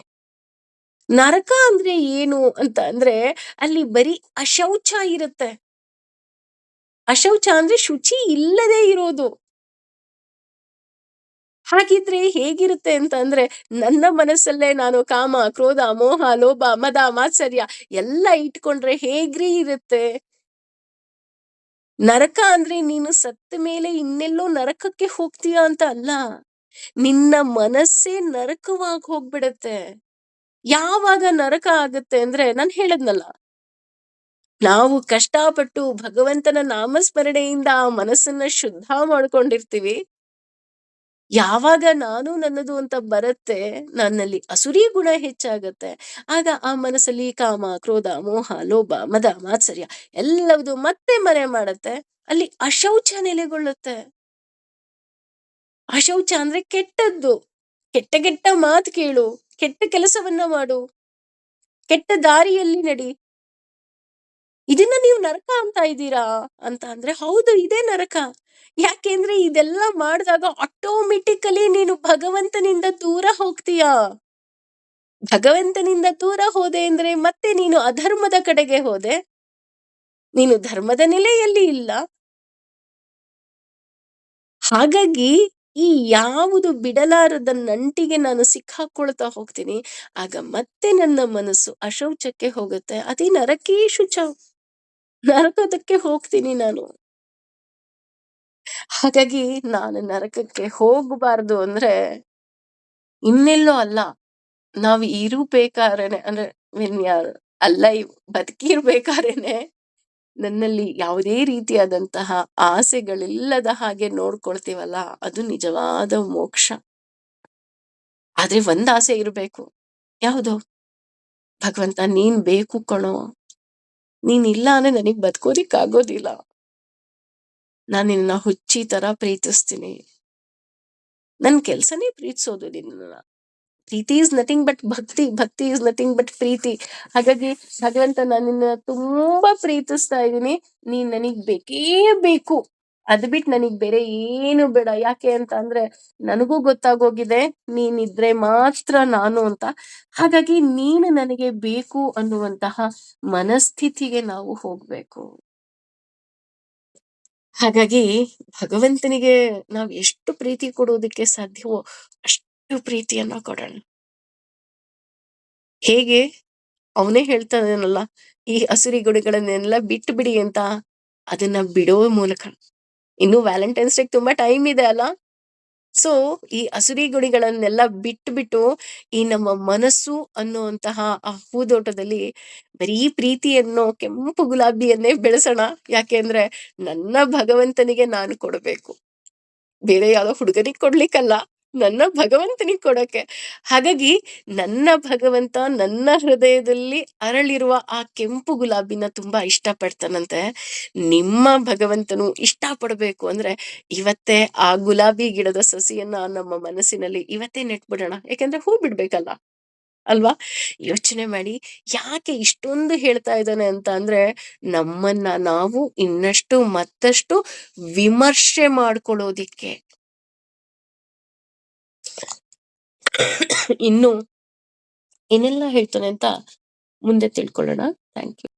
ನರಕ ಅಂದ್ರೆ ಏನು ಅಂತ ಅಂದ್ರೆ, ಅಲ್ಲಿ ಬರೀ ಅಶೌಚ ಇರುತ್ತೆ. ಅಶೌಚ ಅಂದ್ರೆ ಶುಚಿ ಇಲ್ಲದೆ ಇರೋದು. ಹಾಗಿದ್ರೆ ಹೇಗಿರುತ್ತೆ ಅಂತ ಅಂದ್ರೆ, ನನ್ನ ಮನಸ್ಸಲ್ಲೇ ನಾನು ಕಾಮ, ಕ್ರೋಧ, ಮೋಹ, ಲೋಭ, ಮದ, ಮಾತ್ಸರ್ಯ ಎಲ್ಲ ಇಟ್ಕೊಂಡ್ರೆ ಹೇಗ್ರಿ ಇರುತ್ತೆ? ನರಕ ಅಂದ್ರೆ ನೀನು ಸತ್ತ ಮೇಲೆ ಇನ್ನೆಲ್ಲೋ ನರಕಕ್ಕೆ ಹೋಗ್ತೀಯ ಅಂತ ಅಲ್ಲ, ನಿನ್ನ ಮನಸ್ಸೇ ನರಕವಾಗಿ ಹೋಗ್ಬಿಡತ್ತೆ. ಯಾವಾಗ ನರಕ ಆಗುತ್ತೆ ಅಂದ್ರೆ, ನಾನ್ ಹೇಳದ್ನಲ್ಲ, ನಾವು ಕಷ್ಟಪಟ್ಟು ಭಗವಂತನ ನಾಮಸ್ಮರಣೆಯಿಂದ ಆ ಮನಸ್ಸನ್ನ ಶುದ್ಧ ಮಾಡ್ಕೊಂಡಿರ್ತೀವಿ. ಯಾವಾಗ ನಾನು ನನ್ನದು ಅಂತ ಬರುತ್ತೆ, ನನ್ನಲ್ಲಿ ಅಸುರಿ ಗುಣ ಹೆಚ್ಚಾಗತ್ತೆ. ಆಗ ಆ ಮನಸ್ಸಲ್ಲಿ ಕಾಮ, ಕ್ರೋಧ, ಮೋಹ, ಲೋಭ, ಮದ, ಮಾತ್ಸರ್ಯ ಎಲ್ಲವುದು ಮತ್ತೆ ಮನೆ ಮಾಡತ್ತೆ. ಅಲ್ಲಿ ಅಶೌಚ ನೆಲೆಗೊಳ್ಳುತ್ತೆ. ಅಶೌಚ ಅಂದ್ರೆ ಕೆಟ್ಟದ್ದು. ಕೆಟ್ಟ ಕೆಟ್ಟ ಮಾತು ಕೇಳು, ಕೆಟ್ಟ ಕೆಲಸವನ್ನ ಮಾಡು, ಕೆಟ್ಟ ದಾರಿಯಲ್ಲಿ ನಡಿ. ಇದನ್ನ ನೀವು ನರಕ ಅಂತ ಇದ್ದೀರಾ ಅಂತ ಅಂದ್ರೆ, ಹೌದು ಇದೇ ನರಕ. ಯಾಕೆಂದ್ರೆ ಇದೆಲ್ಲ ಮಾಡಿದಾಗ ಆಟೋಮೆಟಿಕಲಿ ನೀನು ಭಗವಂತನಿಂದ ದೂರ ಹೋಗ್ತೀಯಾ. ಭಗವಂತನಿಂದ ದೂರ ಹೋದೆ ಅಂದ್ರೆ ಮತ್ತೆ ನೀನು ಅಧರ್ಮದ ಕಡೆಗೆ ಹೋದೆ, ನೀನು ಧರ್ಮದ ನೆಲೆಯಲ್ಲಿ ಇಲ್ಲ. ಹಾಗಾಗಿ ಈ ಯಾವುದು ಬಿಡಲಾರದ ನಂಟಿಗೆ ನಾನು ಸಿಕ್ಕಾಕೊಳ್ತಾ ಹೋಗ್ತೀನಿ, ಆಗ ಮತ್ತೆ ನನ್ನ ಮನಸ್ಸು ಅಶೌಚಕ್ಕೆ ಹೋಗುತ್ತೆ. ಅದೇ ನರಕೇ ಶುಚ, ನರಕದಕ್ಕೆ ಹೋಗ್ತೀನಿ ನಾನು. ಹಾಗಾಗಿ ನಾನು ನರಕಕ್ಕೆ ಹೋಗಬಾರ್ದು ಅಂದ್ರೆ ಇನ್ನೆಲ್ಲೋ ಅಲ್ಲ. ನಾವ್ ಇರ್ಬೇಕಾದ್ರೇನೆ ಅಂದ್ರೆ ವೆನ್ ವಿ ಆರ್ ಅಲೈವ್ ಬದುಕಿರ್ಬೇಕಾದ್ರೇನೆ ನನ್ನಲ್ಲಿ ಯಾವುದೇ ರೀತಿಯಾದಂತಹ ಆಸೆಗಳಿಲ್ಲದ ಹಾಗೆ ನೋಡ್ಕೊಳ್ತೀವಲ್ಲ, ಅದು ನಿಜವಾದ ಮೋಕ್ಷ. ಆದ್ರೆ ಒಂದ್ ಆಸೆ ಇರ್ಬೇಕು. ಯಾವುದು? ಭಗವಂತ ನೀನ್ ಬೇಕು ಕಣೋ. ನೀನಿಲ್ಲ ಅಂದ್ರೆ ನನಗ್ ಬದುಕೋದಿಕ್ಕಾಗೋದಿಲ್ಲ. ನಾನ್ ನಿನ್ನ ಹುಚ್ಚಿ ತರ ಪ್ರೀತಿಸ್ತೀನಿ. ನನ್ ಕೆಲ್ಸನೇ ಪ್ರೀತಿಸೋದು ನಿನ್ನ. ಪ್ರೀತಿ ಈಸ್ ನಥಿಂಗ್ ಬಟ್ ಭಕ್ತಿ, ಭಕ್ತಿ ಈಸ್ ನಥಿಂಗ್ ಬಟ್ ಪ್ರೀತಿ. ಹಾಗಾಗಿ ಭಗವಂತ ನಾನು ನಿನ್ನ ತುಂಬಾ ಪ್ರೀತಿಸ್ತಾ ಇದ್ದೀನಿ. ನೀನ್ ನನಗ್ ಬೇಕೇ ಬೇಕು. ಅದ್ ಬಿಟ್ಟು ನನಗ್ ಬೇರೆ ಏನು ಬೇಡ. ಯಾಕೆ ಅಂತ ಅಂದ್ರೆ ನನಗೂ ಗೊತ್ತಾಗೋಗಿದೆ ನೀನಿದ್ರೆ ಮಾತ್ರ ನಾನು ಅಂತ. ಹಾಗಾಗಿ ನೀನು ನನಗೆ ಬೇಕು ಅನ್ನುವಂತಹ ಮನಸ್ಥಿತಿಗೆ ನಾವು ಹೋಗ್ಬೇಕು. ಹಾಗಾಗಿ ಭಗವಂತನಿಗೆ ನಾವ್ ಎಷ್ಟು ಪ್ರೀತಿ ಕೊಡೋದಕ್ಕೆ ಸಾಧ್ಯವೋ ಅಷ್ಟು ಪ್ರೀತಿಯನ್ನ ಕೊಡೋಣ. ಹೇಗೆ? ಅವನೇ ಹೇಳ್ತಾ ಇದಾನಲ್ಲ, ಈ ಹಸುರಿ ಗುಣಗಳನ್ನೆಲ್ಲ ಬಿಟ್ಟು ಬಿಡಿ ಅಂತ. ಅದನ್ನ ಬಿಡೋ ಮೂಲಕ. ಇನ್ನು ವ್ಯಾಲೆಂಟೈನ್ಸ್ ಡೇ ತುಂಬಾ ಟೈಮ್ ಇದೆ ಅಲ್ಲ. ಸೊ ಈ ಹಸುರಿ ಗುಣಿಗಳನ್ನೆಲ್ಲ ಬಿಟ್ಟು ಈ ನಮ್ಮ ಮನಸ್ಸು ಅನ್ನುವಂತಹ ಆ ಹೂದೋಟದಲ್ಲಿ ಬರೀ ಪ್ರೀತಿ ಅನ್ನೋ ಕೆಂಪು ಗುಲಾಬಿಯನ್ನೇ ಬೆಳೆಸೋಣ. ಯಾಕೆ ಅಂದ್ರೆ ನನ್ನ ಭಗವಂತನಿಗೆ ನಾನು ಕೊಡಬೇಕು. ಬೇರೆ ಯಾವ್ದೋ ಹುಡುಗನಿಗೆ ಕೊಡ್ಲಿಕ್ಕಲ್ಲ, ನನ್ನ ಭಗವಂತನಿಗೆ ಕೊಡೋಕೆ. ಹಾಗಾಗಿ ನನ್ನ ಭಗವಂತ ನನ್ನ ಹೃದಯದಲ್ಲಿ ಅರಳಿರುವ ಆ ಕೆಂಪು ಗುಲಾಬಿನ ತುಂಬಾ ಇಷ್ಟಪಡ್ತಾನಂತೆ. ನಿಮ್ಮ ಭಗವಂತನು ಇಷ್ಟಪಡ್ಬೇಕು ಅಂದ್ರೆ ಇವತ್ತೇ ಆ ಗುಲಾಬಿ ಗಿಡದ ಸಸಿಯನ್ನ ನಮ್ಮ ಮನಸ್ಸಿನಲ್ಲಿ ಇವತ್ತೇ ನೆಟ್ಬಿಡೋಣ. ಯಾಕಂದ್ರೆ ಹೂ ಬಿಡ್ಬೇಕಲ್ಲ ಅಲ್ವಾ? ಯೋಚನೆ ಮಾಡಿ ಯಾಕೆ ಇಷ್ಟೊಂದು ಹೇಳ್ತಾ ಇದ್ದಾನೆ ಅಂತ ಅಂದ್ರೆ ನಮ್ಮನ್ನ ನಾವು ಇನ್ನಷ್ಟು ಮತ್ತಷ್ಟು ವಿಮರ್ಶೆ ಮಾಡ್ಕೊಳ್ಳೋದಿಕ್ಕೆ. ಇನ್ನು ಏನೆಲ್ಲ ಹೇಳ್ತಾನೆ ಅಂತ ಮುಂದೆ ತಿಳ್ಕೊಳ್ಳೋಣ. Thank you.